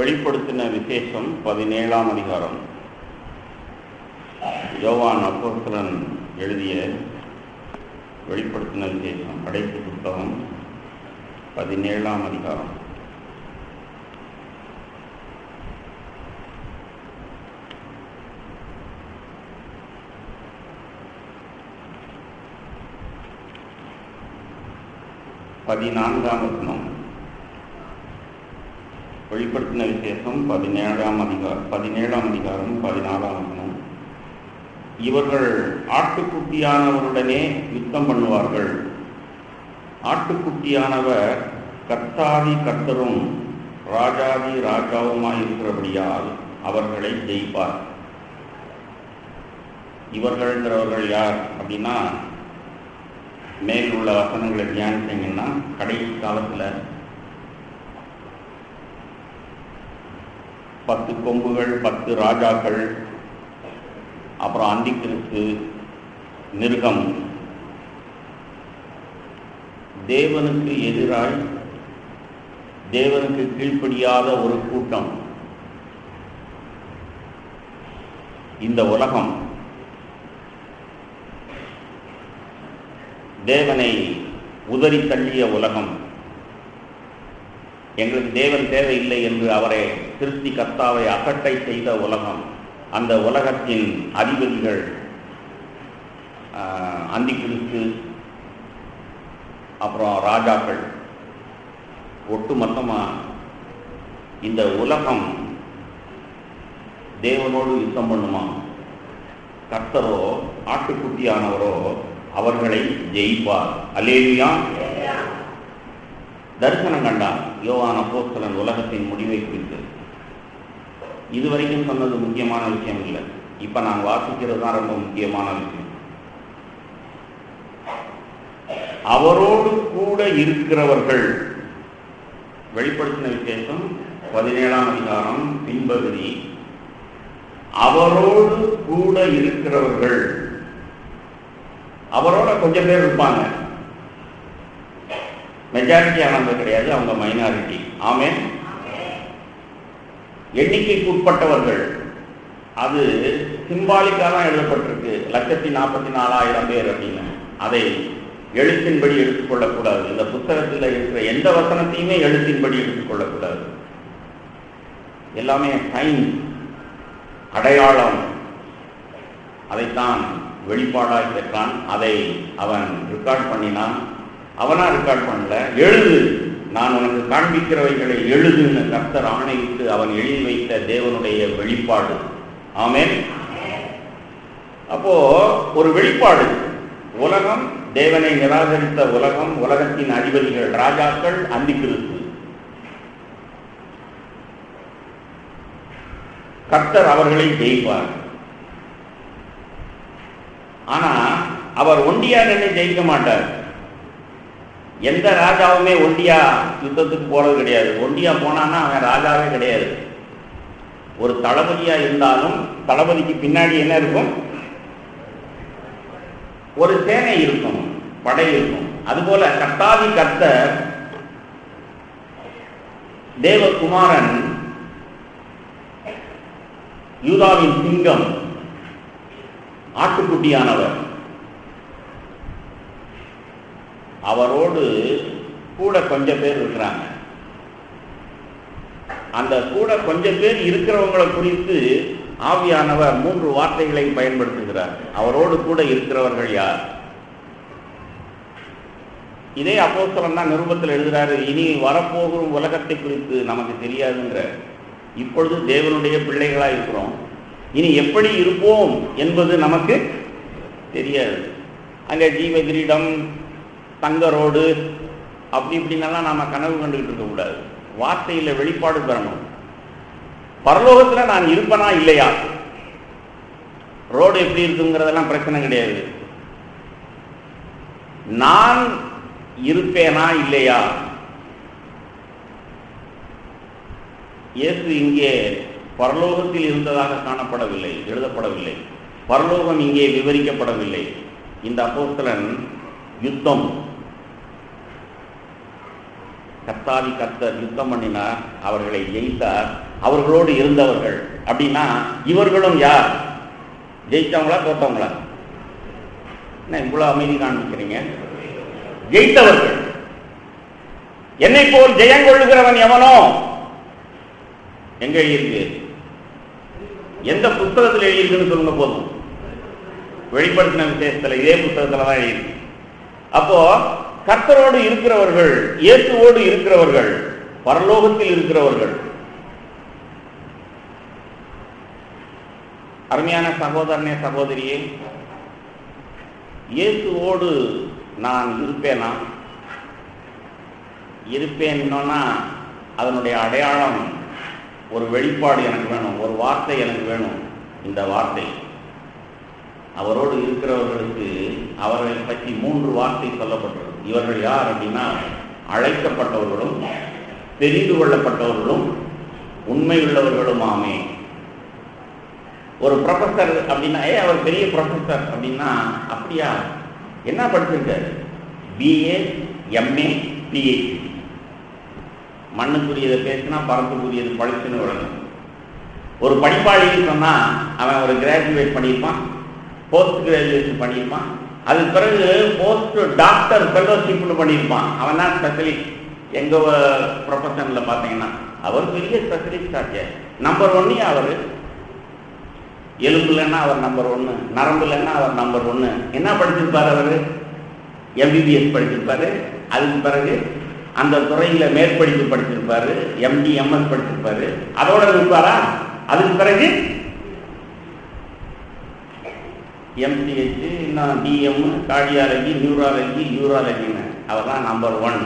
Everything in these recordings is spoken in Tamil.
வெளிப்படுத்தின விசேஷம் 17ஆம் அதிகாரம். யோவான் அப்போஸ்தலன் எழுதிய வெளிப்படுத்தின விசேஷம் கடைசி புத்தகம் 17ஆம் அதிகாரம். பதினான்காம் வசனம். வெளிப்படுத்தின விசேஷம் 17ஆம் அதிகாரம் 14ஆம் வசனம். இவர்கள் ஆட்டுக்குட்டியானவருடனே யுத்தம் பண்ணுவார்கள். ஆட்டுக்குட்டியானவர் கர்த்தாதி கர்த்தரும் ராஜாதி ராஜாவுமாயிருக்கிறபடியால் அவர்களை ஜெயிப்பார். இவர்கள்ங்கிறவர்கள் யார் அப்படின்னா, மேல் உள்ள வசனங்களை தியானித்தீங்கன்னா, கடைசி காலத்தில் 10 கொம்புகள், 10 ராஜாக்கள், அப்புறம் அந்திக்கிறிஸ்து, மிருகம், தேவனுக்கு எதிராய் தேவனுக்கு கீழ்ப்படியாத ஒரு கூட்டம். இந்த உலகம் தேவனை உதறி தள்ளிய உலகம். எங்களுக்கு தேவன் தேவையில்லை என்று அவரை திருத்தி கர்த்தாவை அகட்டை செய்த உலகம். அந்த உலகத்தின் அதிபதிகள் அந்திக்கிறிஸ்து, அப்புறம் ராஜாக்கள், ஒட்டுமொத்தமாக இந்த உலகம் தேவனோடு யுத்தம் பண்ணுமா? கர்த்தரோ ஆட்டுக்குட்டியானவரோ அவர்களை ஜெயிப்பார். அல்லேலூயா. தரிசனம் கண்டார் யோவான் அப்போஸ்தலன் உலகத்தின் முடிவை குறித்து. இதுவரைக்கும் சொன்னது முக்கியமான விஷயம் இல்லை. இப்ப நான் வாசிக்கிறது தான் ரொம்ப முக்கியமான விஷயம். அவரோடு கூட இருக்கிறவர்கள். வெளிப்படுத்தின விசேஷம் 17ஆம் அதிகாரம் பின்பகுதி. அவரோடு கூட இருக்கிறவர்கள். அவரோட கொஞ்சம் பேர் இருப்பாங்க. மெஜாரிட்டி ஆனது கிடையாது, அவங்க மைனாரிட்டி. ஆமென். எண்ணிக்கைக்கு உட்பட்டவர்கள். அது சிம்பாலிக்காக தான் எழுதப்பட்டிருக்கு, 144,000 பேர் அப்படின்னு. அதை எழுத்தின்படி எடுத்துக்கொள்ளக்கூடாது. இந்த புத்தகத்தில் இருக்கிற எந்த வசனத்தையுமே எழுத்தின்படி எடுத்துக்கொள்ளக்கூடாது. எல்லாமே சைன், அடையாளம். அதைத்தான் வெளிப்பாடாய் பெற்றான். அதை அவன் ரெக்கார்ட் பண்ணினான். அவனா ரெக்கார்ட் பண்ணல, எழுது, நான் உனக்கு காண்பிக்கிறவைகளை எழுதுன்னு கர்த்தர் ஆணையிட்டு அவன் எழுதி வைத்த தேவனுடைய வெளிப்பாடு. ஆமென். அப்போ ஒரு வெளிப்பாடு. உலகம், தேவனை நிராகரித்த உலகம், உலகத்தின் அதிபதிகள், ராஜாக்கள், அந்திக்கிறிஸ்து. கர்த்தர் அவர்களை ஜெயிப்பார். ஆனா அவர் ஒண்டியா நின்று ஜெயிக்க மாட்டார். எந்த ராஜாவுமே ஒண்டியா யுத்தத்துக்கு போறது கிடையாது. ஒண்டியா போனான்னா அவன் ராஜாவே கிடையாது. ஒரு தளபதியா இருந்தாலும் தளபதிக்கு பின்னாடி என்ன இருக்கும்? ஒரு சேனை இருக்கும், படை இருக்கும். அதுபோல கர்த்தாதி கர்த்தர், தேவகுமாரன், யூதாவின் சிங்கம், ஆட்டுக்குட்டியானவர், அவரோடு கூட கொஞ்சம் பேர் இருக்கிறாங்க. அந்த கூட கொஞ்சம் பேர் இருக்கிறவங்களை குறித்து ஆவியானவர் 3 வார்த்தைகளை பயன்படுத்துகிறார். அவரோடு கூட இருக்கிறவர்கள் யார்? இதே அப்போஸ்தலன் தான் நிருபத்தில் எழுதுகிறாரு. இனி வரப்போகும் உலகத்தை குறித்து நமக்கு தெரியாதுங்கிற. இப்பொழுது தேவனுடைய பிள்ளைகளாக இருக்கிறோம். இனி எப்படி இருப்போம் என்பது நமக்கு தெரியாது. அங்கே ஜீவ கிரீடம், தங்கரோடு, அப்படி இப்படின்னெல்லாம் நாம கனவு கண்டுகிட்டு இருக்கக்கூடாது. வார்த்தையில் வெளிப்பாடு பெறணும். பரலோகத்தில் நான் இருப்பேனா இல்லையா? ரோடு எப்படி இருக்குங்கிறதெல்லாம் பிரச்சனை கிடையாது. நான் இருப்பேனா இல்லையா? இயேசு இங்கே பரலோகத்தில் இருந்ததாக காணப்படவில்லை, எழுதப்படவில்லை. பரலோகம் இங்கே விவரிக்கப்படவில்லை. இந்த அப்போஸ்தலன் யுத்தம், கர்த்தாதி கர்த்தர் யுத்தம் பண்ணினார், அவர்களை ஜெயித்தார். அவர்களோடு இருந்தவர்கள். அப்படின்னா இவர்களும் யார்? ஜெயித்தவங்களா தோத்தவங்களா? என்ன இவ்வளவு அமைதி காண்பிக்கிறீங்க? ஜெயித்தவர்கள். என்னை போல் ஜெயங்கொள்ளுகிறவன் எவனோ? எங்க எழுதியிருக்கு? எந்த புத்தகத்தில் எழுதியிருக்குன்னு சொல்லுங்க போதும். வெளிப்படுத்தின விசேஷத்துல இதே புத்தகத்துல தான் எழுதியிருக்கு. அப்போ கர்த்தரோடு இருக்கிறவர்கள், இயேசுவோடு இருக்கிறவர்கள், பரலோகத்தில் இருக்கிறவர்கள். அருமையான சகோதரனே சகோதரியே, இயேசுவோடு நான் இருப்பேனா? இருப்பேன்னா அதனுடைய அடையாளம், ஒரு வெளிப்பாடு எனக்கு வேணும், ஒரு வார்த்தை எனக்கு வேணும். இந்த வார்த்தை அவரோடு இருக்கிறவர்களுக்கு அவர்களை பற்றி 3 வார்த்தை சொல்லப்பட்டது. இவர்கள் யார் அப்படின்னா, அழைக்கப்பட்டவர்களும் தெரிந்து கொள்ளப்பட்டவர்களும் உண்மை உள்ளவர்களுமாமே. ஒரு ப்ரொஃபஸர் அப்படின்னா, அவர் பெரிய ப்ரொஃபஸர் அப்படின்னா, அப்படியா? என்ன படிச்சிருக்காரு? BA, MA, PhD. மண்ணுக்குரியதை பேசினா பரப்புக்குரியது படிச்சுன்னு விளங்கும். ஒரு படிப்பாளின்னு சொன்னா அவன் ஒரு கிராஜுவேட் பண்ணியிருப்பான், போஸ்ட் கிராஜுவேஷன் பண்ணியிருப்பான், அதுக்கு பிறகு போஸ்ட் டாக்டர் ஃபெல்லோஷிப்னு பண்ணியிருப்பான். அவன் தான் ஸ்பெஷலிஸ்ட். எங்க ப்ரொஃபஷன்ல பார்த்தீங்கன்னா அவர் பெரிய ஸ்பெஷலிஸ்ட் ஆச்சு. நம்பர் 1 அவர். எலும்புலன்னா அவர் நம்பர் 1, நரம்புலன்னா அவர் நம்பர் 1. என்ன படிச்சிருப்பாரு? அவர் MBBS படிச்சிருப்பாரு. அதுக்கு பிறகு அந்த துறையில மேற்படிப்பு படிச்சிருப்பாரு, MD MS படிச்சிருப்பாரு. அதோட இருப்பாரா? அதுக்கு பிறகு MCH, இன்னும் DM, கார்டியாலஜி, நியூராலஜி, யூராலஜின்னு. அவர் தான் நம்பர் 1.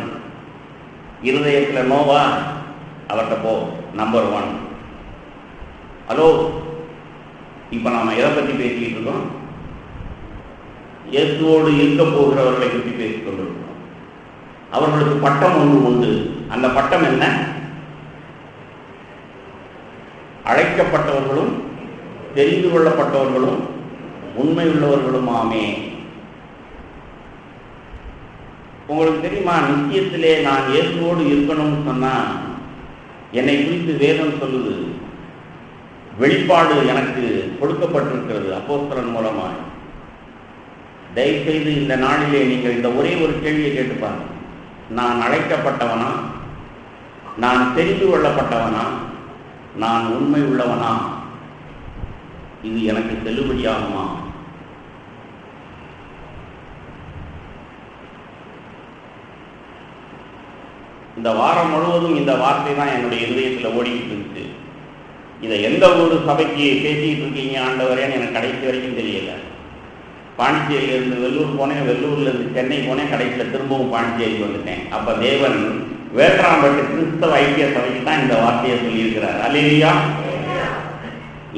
இருதயத்தில் நோவா, அவர்கிட்ட போ, நம்பர் 1. ஹலோ, இப்போ நாம் எதை பற்றி பேசிக்கிட்டு இருக்கோம்? இயேசுவோடு இருக்க போகிறவர்களை பற்றி பேசிக் கொண்டிருக்கிறோம். அவர்களுக்கு பட்டம் ஒன்று உண்டு. அந்த பட்டம் என்ன? அழைக்கப்பட்டவர்களும் தெரிந்து கொள்ளப்பட்டவர்களும் உண்மை உள்ளவர்களுமாமே. உங்களுக்கு தெரியுமா, நித்தியத்திலே நான் இயேசுவோடு இருக்கணும்னு சொன்னா என்னை குறித்து வேதம் சொல்லுது. வெளிப்பாடு எனக்கு கொடுக்கப்பட்டிருக்கிறது அப்போஸ்தலன் மூலமாக. தயவுசெய்து இந்த நாளிலே நீங்கள் இந்த ஒரே ஒரு கேள்வியை கேட்டுப்பாங்க. நான் அழைக்கப்பட்டவனா? நான் தெரிந்து கொள்ளப்பட்டவனா? நான் உண்மை உள்ளவனா? இது எனக்கு செல்லுபடியாகுமா? இந்த வாரம் முழுவதும் இந்த வார்த்தை தான் என்னுடைய இதயத்தில் ஓடிக்கிட்டு இருந்துச்சு. இதை எந்த ஒரு சபைக்கு பேசிக்கிட்டு இருக்கீங்க ஆண்டவரேன்னு எனக்கு கடைசி வரைக்கும் தெரியல. பாண்டிச்சேரியிலிருந்து வெள்ளூர் போனேன், வெள்ளூர்லேருந்து சென்னை போனேன், கடைசியில் திரும்பவும் பாண்டிச்சேரிக்கு வந்துட்டேன். அப்போ தேவன் வேட்ராம்பட்டு கிறிஸ்தவ ஐக்கிய சபைக்கு தான் இந்த வார்த்தையை சொல்லியிருக்கிறார். அல்லேலூயா.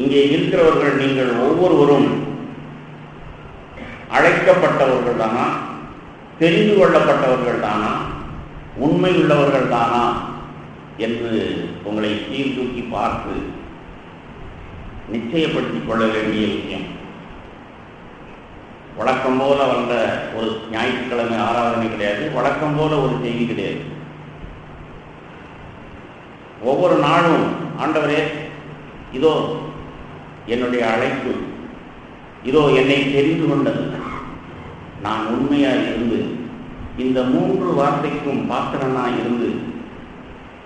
இங்கே இருக்கிறவர்கள் நீங்கள் ஒவ்வொருவரும் அழைக்கப்பட்டவர்கள் தானா? தெரிந்து கொள்ளப்பட்டவர்கள் தானா? உண்மை உள்ளவர்கள் தானா என்று உங்களை சீர்தூக்கி பார்த்து நிச்சயப்படுத்திக் கொள்ள வேண்டிய விஷயம். வழக்கம் போல வந்த ஒரு ஞாயிற்றுக்கிழமை ஆராதனை கிடையாது, வழக்கம் போல ஒரு செய்தி கிடையாது. ஒவ்வொரு நாளும் ஆண்டவரே, இதோ என்னுடைய அழைப்பு, இதோ என்னை தெரிந்து கொண்டது, நான் உண்மையாக இருந்து இந்த 3 வார்த்தைக்கும் பாத்திரனாய் இருந்து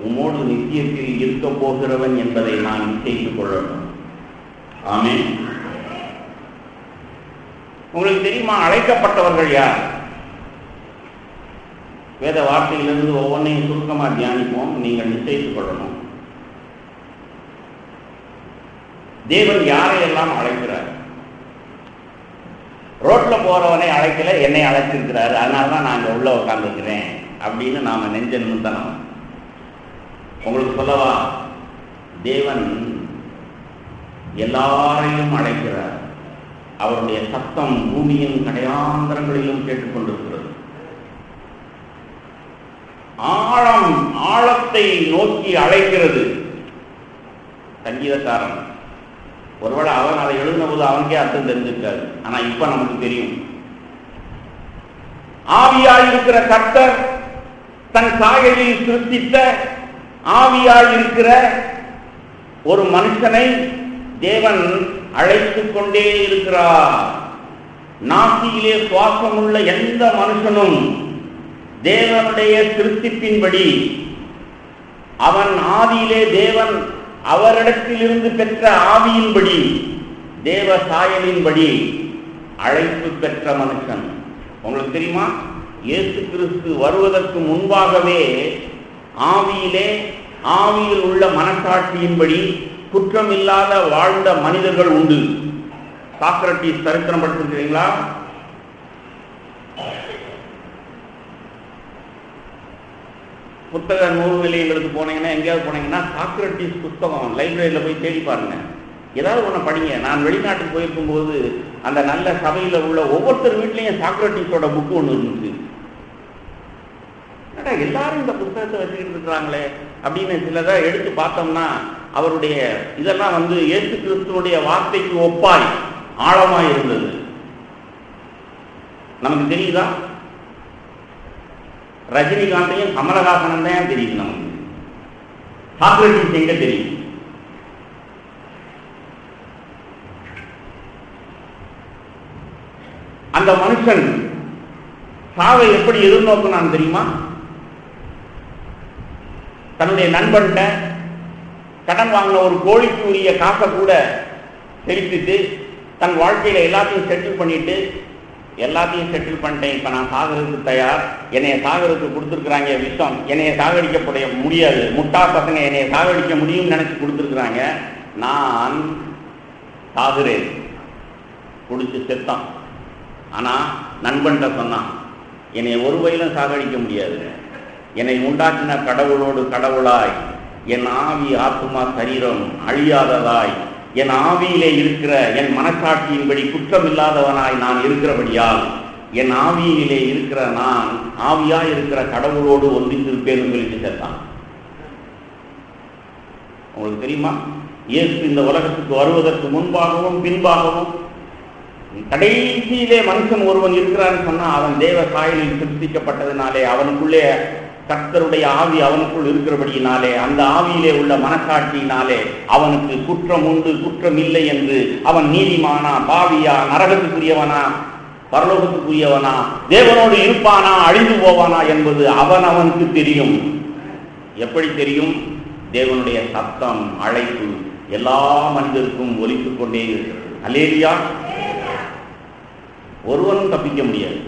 உம்மோடு நித்தியத்தில் இருக்க போகிறவன் என்பதை நான் நிச்சயித்துக் கொள்ளணும். ஆமென். உங்களுக்கு தெரியுமா அழைக்கப்பட்டவர்கள் யார்? வேத வார்த்தையிலிருந்து ஒவ்வொன்றையும் சுருக்கமாக தியானிப்போம். நீங்கள் நிச்சயித்துக் கொள்ளணும். தேவன் யாரையெல்லாம் அழைக்கிறார்? ரோட்ல போறவனை அழைக்கல, என்னை அழைச்சிருக்கிறாரு, அதனாலதான் நான் உள்ள உட்கார்ந்துருக்கிறேன் அப்படின்னு நாம நெஞ்ச நிமித்தனம். உங்களுக்கு சொல்லவா, தேவன் எல்லாரையும் அழைக்கிறார். அவருடைய சத்தம் பூமியின் கடையாந்தரங்களிலும் கேட்டுக்கொண்டிருக்கிறது. ஆழத்தை நோக்கி அழைக்கிறது. சங்கீதக்காரன் ஒருவேளை அவன் அதை எழுதின போது அவனுக்கே அர்த்தம் தெரிஞ்சிருக்காது, ஆனா இப்ப நமக்கு தெரியும். ஆவியாயிருக்கிற கர்த்தர் தன் சாயலில் சிருஷ்டித்த ஆவியாயிருக்கிற ஒரு மனுஷனை தேவன் அழைத்துக் கொண்டே இருக்கிறார். நாசியிலே சுவாசமுள்ள எந்த மனுஷனும் தேவனுடைய சிருஷ்டிப்பின்படி, அவன் ஆதியிலே தேவன் அவரிடத்திலிருந்து பெற்ற ஆவியின்படி, தேவ சாயலின்படி அழைப்பு பெற்ற மனுஷன். உங்களுக்கு தெரியுமா, இயேசு கிறிஸ்து வருவதற்கு முன்பாகவே ஆவியில் உள்ள மனசாட்சியின்படி குற்றமில்லாத வாழ்ந்த மனிதர்கள் உண்டு. சாக்ரட்டிஸ் சரித்திரம் படிச்சிருக்கிறீங்களா? புத்தக நூல் நிலையங்களுக்கு போனீங்கன்னா, எங்கேயாவது போனீங்கன்னா சாக்ரட்டிஸ் புத்தகம் லைப்ரரியில் போய் தேடி பாருங்க. ஏதாவது ஒன்று படிங்க. நான் வெளிநாட்டுக்கு போயிருக்கும் போது அந்த நல்ல சபையில் உள்ள ஒவ்வொருத்தர் வீட்லையும் சாக்ரட்டிஸோட புக்கு ஒன்று இருந்துச்சு. எல்லாரும் இந்த புத்தகத்தை வச்சுக்கிட்டு இருக்கிறாங்களே அப்படின்னு சிலதை எடுத்து பார்த்தோம்னா, அவருடைய இதெல்லாம் இயேசு கிறிஸ்துவனுடைய வார்த்தைக்கு ஒப்பாய் ஆழமாய் இருந்தது. நமக்கு தெரியுதா? ரஜினிகாந்தையும் கமலஹாசனும் தான் தெரியுது நமக்கு. சாக்ரட்டிஸ் எங்க தெரியும்? அந்த மனுஷன் சாவை எப்படி எதிர்நோக்கினான் தெரியுமா? தன்னுடைய நண்பன்கிட்ட கடன் வாங்கின ஒரு கோழிக்கு உரிய காசை கூட செலுத்திட்டு தன் வாழ்க்கையில எல்லாத்தையும் செட்டில் பண்ணிட்டேன், இப்ப நான் சாகறதுக்கு தயார், என்னைய சாகறதுக்கு கொடுத்துருக்குறாங்க விஷம், என்னைய சாகடிக்கப்பட முடியாது, முட்டா பசங்க என்னைய சாகடிக்க முடியும்னு நினைச்சு கொடுத்துருக்குறாங்க, நான் சாகுறேன், குடிச்சு செத்தான். ஆனா நண்பன்கிட்ட சொன்னான், என்னை ஒரு வயலும் சாகடிக்க முடியாது, என்னை உண்டாக்கின கடவுளோடு கடவுளாய் என் ஆவி ஆத்துமா சரீரம் அழியாததாய் என் ஆவியிலே இருக்கிற என் மனசாட்சியின்படி குற்றமில்லாதவனாய் நான் இருக்கிறபடியால் என் ஆவியிலே இருக்கிற நான் ஆவியாய் இருக்கிற கடவுளோடு ஒன்றித்திருப்பேன் சொல்லிட்டு செத்தான். உங்களுக்கு தெரியுமா, இயேசு இந்த உலகத்துக்கு வருவதற்கு முன்பாகவும் பின்பாகவும் கடைசியிலே மனுஷன் ஒருவன் இருக்கிறான்னு சொன்னா, அவன் தேவ சாயலில் சிருஷ்டிக்கப்பட்டதினாலே, அவனுக்குள்ளே கர்த்தருடைய ஆவி அவனுக்குள் இருக்கிறபடியினாலே, அந்த ஆவியிலே உள்ள மனசாட்சியினாலே அவனுக்கு குற்றம் உண்டு குற்றம் இல்லை என்று அவன் நீதிமானா பாவியா நரகத்துக்குரியவனா பரலோகத்துக்குரியவனா தேவனோடு இருப்பானா அழிந்து போவானா என்பது அவனுக்கு தெரியும். எப்படி தெரியும்? தேவனுடைய சத்தம் அழைப்பு எல்லா மனிதருக்கும் ஒலித்துக் கொண்டே இருக்கிறது. அல்லேலூயா. ஒருவனும் தப்பிக்க முடியாது.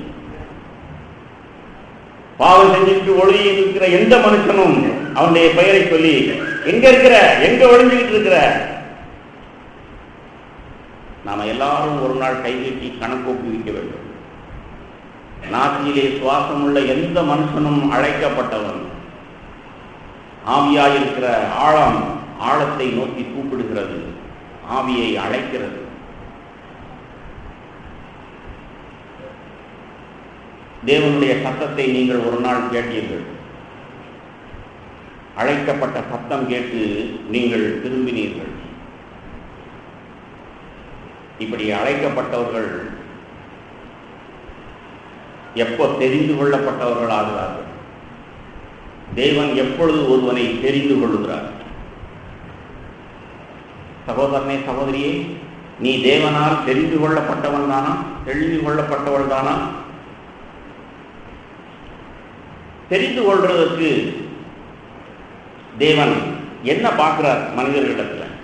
பாவம் செஞ்சுட்டு ஒளி இருக்கிற எந்த மனுஷனும் அவனுடைய பெயரை சொல்லி, எங்க இருக்கிற, எங்க ஒளிஞ்சுக்கிட்டு இருக்கிற, நாம எல்லாரும் ஒரு நாள் கைகட்டி கணக்கு ஒப்புவிக்க வேண்டும். நாசியிலே சுவாசம் உள்ள எந்த மனுஷனும் அழைக்கப்பட்டவன். ஆவியாயிருக்கிற ஆழத்தை நோக்கி கூப்பிடுகிறது, ஆவியை அழைக்கிறது. தேவனுடைய சத்தத்தை நீங்கள் ஒரு நாள் கேட்டீர்கள். அழைக்கப்பட்ட சத்தம் கேட்டு நீங்கள் திரும்பினீர்கள். இப்படி அழைக்கப்பட்டவர்கள் எப்போ தெரிந்து கொள்ளப்பட்டவர்கள் ஆகிறார்கள்? தேவன் எப்பொழுது ஒருவனை தெரிந்து கொள்ளுகிறார்? சகோதரனே சகோதரியே, நீ தேவனால் தெரிந்து கொள்ளப்பட்டவன் தானா? தெரிந்து கொள்ளப்பட்டவள் தானா? தெரிந்து கொள்றதுக்கு தேவன் என்ன பார்க்கிறார் மனிதர்களிடத்தில்?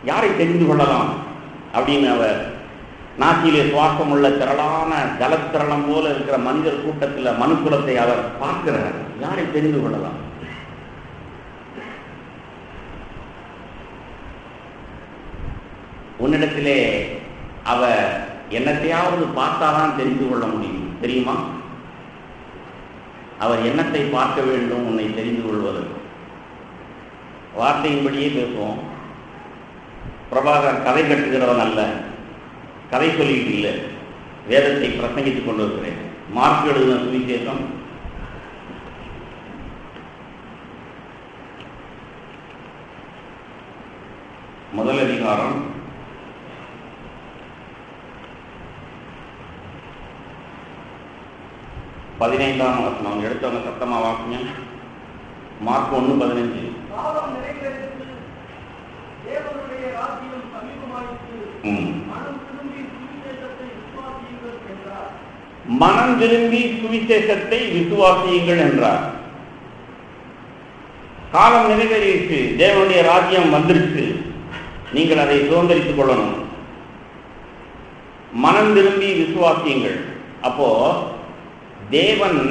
யாரை தெரிந்து கொள்ளலாம் அப்படின்னு அவர் நாட்டிலே சுவாசம் உள்ள திரளான ஜலத்திரளம் போல இருக்கிற மனிதர் கூட்டத்தில் மனுக்குலத்தை அவர் பார்க்கிறார். யாரை தெரிந்து கொள்ளலாம்? உன்னிடத்திலே அவர் என்னத்தையாவது பார்த்தாதான் தெரிந்து கொள்ள முடியும். தெரியுமா? அவர் என்னத்தை பார்க்க வேண்டும் உன்னை தெரிந்து கொள்வதற்கு? வார்த்தையின்படியே பேசுவோம். பிரபாகர் கதை கட்டுகிறவன் அல்ல, கதை சொல்லிட்டு இல்லை, வேதத்தை பிரசங்கித்துக் கொண்டு இருக்கிறேன். மார்க் எழுதின சுவிசேஷம் 1 அதிகாரம் 15ஆம் வசனம். எடுத்தவங்க சத்தமா வாக்குங்க. மார்க் 1:15. மனம் திரும்பி சுவிசேஷத்தை விசுவாசியுங்கள் என்றார். காலம் நிறைவேறிடுச்சு, தேவனுடைய ராஜ்யம் வந்துருச்சு, நீங்கள் அதை சுதந்திரித்துக் கொள்ளணும். மனம் திரும்பி விசுவாசியுங்கள். அப்போ தேவன்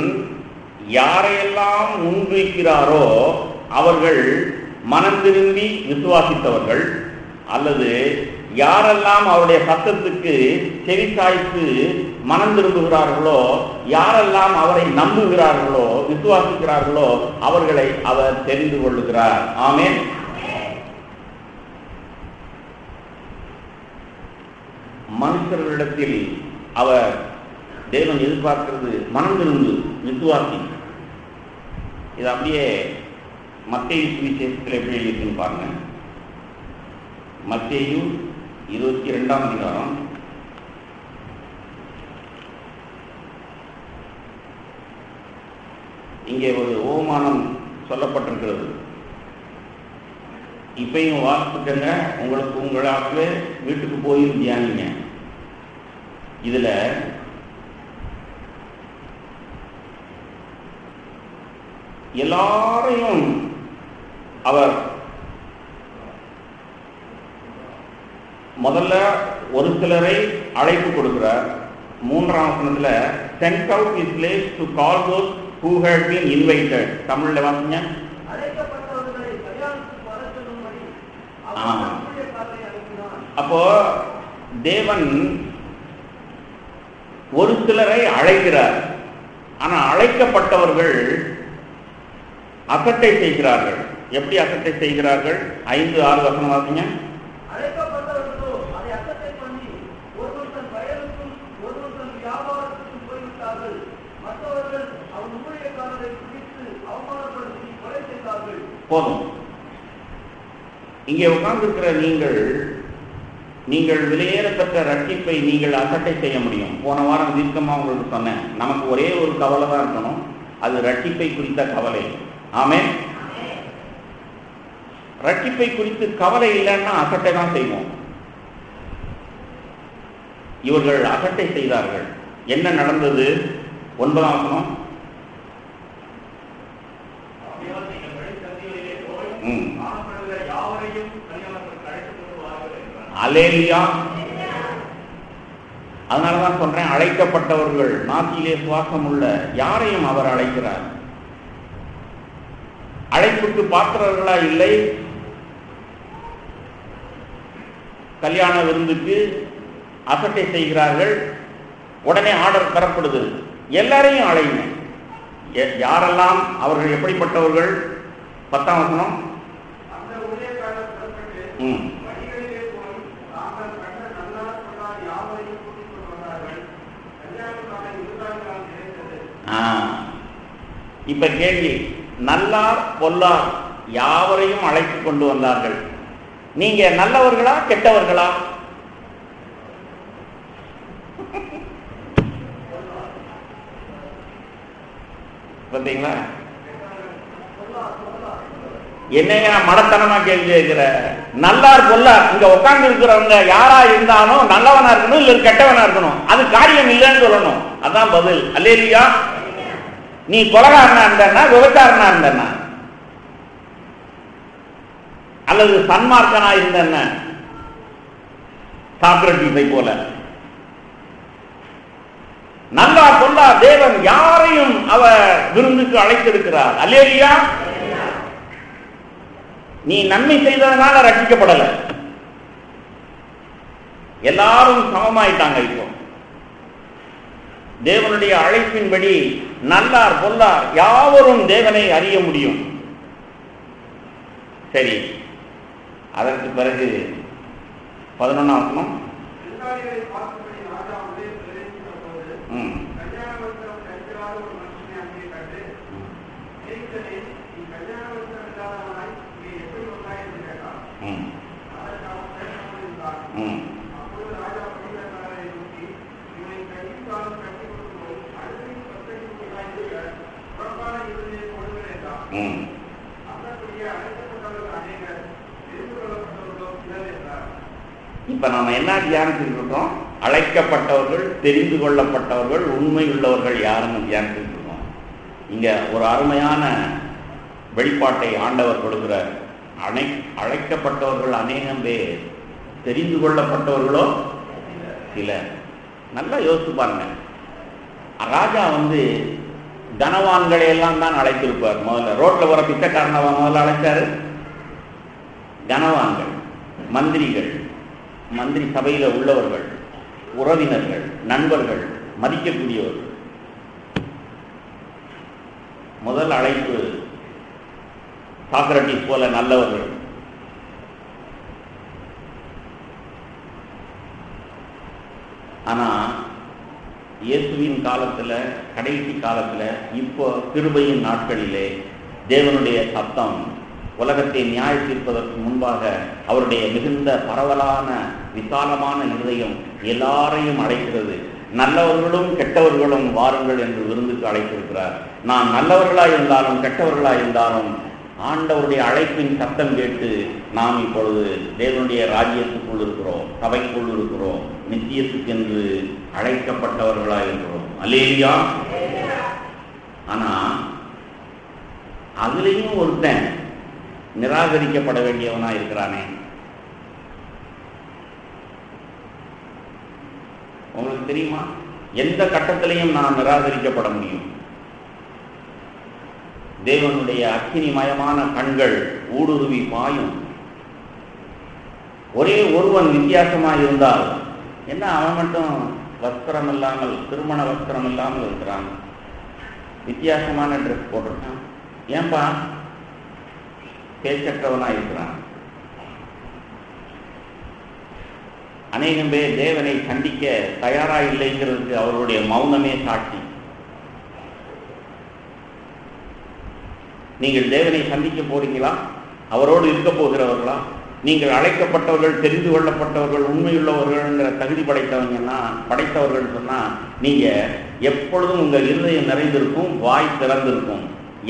யாரையெல்லாம் முன்வைக்கிறாரோ அவர்கள் மனம் திரும்பி விசுவாசித்தவர்கள், அல்லது யாரெல்லாம் அவருடைய சத்தத்துக்கு செவி சாய்த்து மனம் திரும்புகிறார்களோ, யாரெல்லாம் அவரை நம்புகிறார்களோ விசுவாசிக்கிறார்களோ அவர்களை அவர் தெரிந்து கொள்ளுகிறார். ஆமென். மனுஷர்களிடத்தில் அவர் தேவன் எதிர்பார்க்கிறது மனம் திரும்பு, விசுவாசி. இது அப்படியே மத்தேயு சுவிசேஷத்தில் எப்படி எழுதியிருக்குன்னு பாருங்க. மத்தேயு 22ஆம் அதிகாரம் இங்கே ஒரு ஓமானம் சொல்லப்பட்டிருக்கிறது. இப்பையும் வாசிச்சுக்கங்க, உங்களுக்கு உங்களாகவே வீட்டுக்கு போய் தியானிங்க. இதுல எல்லாரையும் அவர் முதல்ல ஒரு சிலரை அழைப்பு கொடுக்கிறார். 3ஆம் வசனத்துல sent out his slaves to call those who had been invited. தமிழ்ல வாசிங்க. அப்போ தேவன் ஒரு சிலரை அழைக்கிறார். ஆனா அழைக்கப்பட்டவர்கள் அசட்டை செய்கிறார்கள். எப்படி அசட்டை செய்கிறார்கள்? 5-6 வசனம் வாசிங்க. போதும். இங்கே உட்கார்ந்து இருக்கிற நீங்கள் விலையேறப்பட்ட ரட்சிப்பை நீங்கள் அசட்டை செய்ய முடியும். போன வாரம் தீர்க்கமா உங்களுக்கு சொன்னேன், நமக்கு ஒரே ஒரு கவலை தான் இருக்கணும், அது ரட்சிப்பை குறித்த கவலை. ஆமென். ரட்சிப்பை குறித்து கவலை இல்லைன்னா அசட்டை தான் செய்வோம். இவர்கள் அசட்டை செய்தார்கள். என்ன நடந்தது? 9ஆம் வசனம். அல்லேலூயா. அதனாலதான் சொல்றேன், அழைக்கப்பட்டவர்கள், நாசியிலே சுவாசம் உள்ள யாரையும் அவர் அழைக்கிறார். அழைப்புக்கு பாத்திரர்களா இல்லை, கல்யாண விருந்துக்கு அசட்டை செய்கிறார்கள். உடனே ஆர்டர் தரப்படுது, எல்லாரையும் அழைங்க. யாரெல்லாம் அவர்கள் எப்படிப்பட்டவர்கள்? 10ஆம் வசனம். இப்ப கேள்வி, நல்லார் பொல்லார் யாவரையும் அழைத்து கொண்டு வந்தார்கள். நீங்க நல்லவர்களா கெட்டவர்களா? பார்த்தீங்களா? என்னையா மடத்தனமா கேள்வி கேட்கிற? நல்லார் பொல்லார், இங்க உட்கார்ந்து இருக்கிறவங்க யாரா இருந்தாலும் நல்லவனா இருக்கணும் இல்ல கெட்டவனா இருக்கணும், அது காரியம் இல்லைன்னு சொல்லணும். அதான் பதில். அல்லேலூயா. நீ கொலைகாரனா இருந்தன்னா, விபச்சாரனா இருந்தன்னா, அல்லது சன்மார்க்கனா இருந்தன்ன, சாக்ரடீஸை போல, நல்லா பொல்லா தேவன் யாரையும் அவர் விருந்துக்கு அழைத்திருக்கிறார். அல்லேலூயா. நீ நன்மை செய்ததனால ரட்சிக்கப்படல, எல்லாரும் சமமாயிட்டாங்க. இப்போ தேவனுடைய அழைப்பின்படி நல்லார் பொல்லார் யாவரும் தேவனை அறிய முடியும். சரி, அதற்கு பிறகு 11ஆம் வசனம். இப்ப நாம என்ன தியானிச்சுட்டு இருக்கோம்? அழைக்கப்பட்டவர்கள், தெரிந்து கொள்ளப்பட்டவர்கள், உண்மை உள்ளவர்கள் யாருன்னு தியானிச்சுட்டு இருக்கோம். இங்க ஒரு அருமையான வெளிப்பாட்டை ஆண்டவர் கொடுக்கிறார். அழைக்கப்பட்டவர்கள் அநேகம் பேர், தெரிந்து கொள்ளப்பட்டவர்களோ சிலர். நல்லா யோசிச்சு பாருங்க. ராஜா கனவான்களை எல்லாம் தான் அழைத்திருப்பார். முதல்ல ரோட்ல வர பிச்சைக்காரனை முதல்ல அழைச்சாரு. கனவான்கள், மந்திரிகள், மந்திரி சபையில உள்ளவர்கள், உறவினர்கள், நண்பர்கள், மதிக்கக்கூடியவர்கள். முதல் அழைப்பு சாக்ரட்டிஸ் போல நல்லவர்கள். ஆனா இயேசுவின் காலத்துல, கடைசி காலத்துல, இப்போ கிருபையின் நாட்களிலே தேவனுடைய சத்தம் உலகத்தை நியாய தீர்ப்பதற்கு முன்பாக அவருடைய மிகுந்த பரவலான விசாலமான இருதயம் எல்லாரையும் அழைக்கிறது. நல்லவர்களும் கெட்டவர்களும் வாருங்கள் என்று விருந்துக்கு அழைத்திருக்கிறார். நான் நல்லவர்களாய் இருந்தாலும் கெட்டவர்களாய் இருந்தாலும் ஆண்டவருடைய அழைப்பின் சத்தம் கேட்டு நாம் இப்பொழுது தேவனுடைய ராஜ்யத்துக்குள் இருக்கிறோம், சபைக்குள் இருக்கிறோம், நித்தியத்துக்கு என்று அழைக்கப்பட்டவர்களாய் இருக்கிறோம். அல்லேலூயா. ஆனா அதுலேயும் ஒருத்தன் நிராகரிக்கப்பட வேண்டியவனா இருக்கிறானே. உங்களுக்கு தெரியுமா? எந்த கட்டத்திலையும் நான் நிராகரிக்கப்பட முடியும். தேவனுடைய அக்கினிமயமான கண்கள் ஊடுருவி பாயும். ஒரே ஒருவன் வித்தியாசமாக இருந்தால் என்ன, அவன் மட்டும் வஸ்திரம் இல்லாமல், திருமண வஸ்திரம் இல்லாமல் இருக்கிறான், வித்தியாசமான ட்ரெஸ் போட்டிருக்கான், ஏன்பா பேச்சற்றவனா இருக்கிறான். அநேகம் பேர் தேவனை சந்திக்க தயாரா இல்லைங்கிறதுக்கு அவருடைய மௌனமே சாட்சி. நீங்கள் தேவனை சந்திக்க போறீங்களா? அவரோடு இருக்க போகிறவர்களா? நீங்கள் அழைக்கப்பட்டவர்கள், தெரிந்து கொள்ளப்பட்டவர்கள், உண்மையுள்ளவர்கள்ங்கிற தகுதி படைத்தவர்கள் சொன்னா நீங்க எப்பொழுதும் உங்கள் இருதயம் நிறைந்திருக்கும், வாய் திறந்திருக்கும்.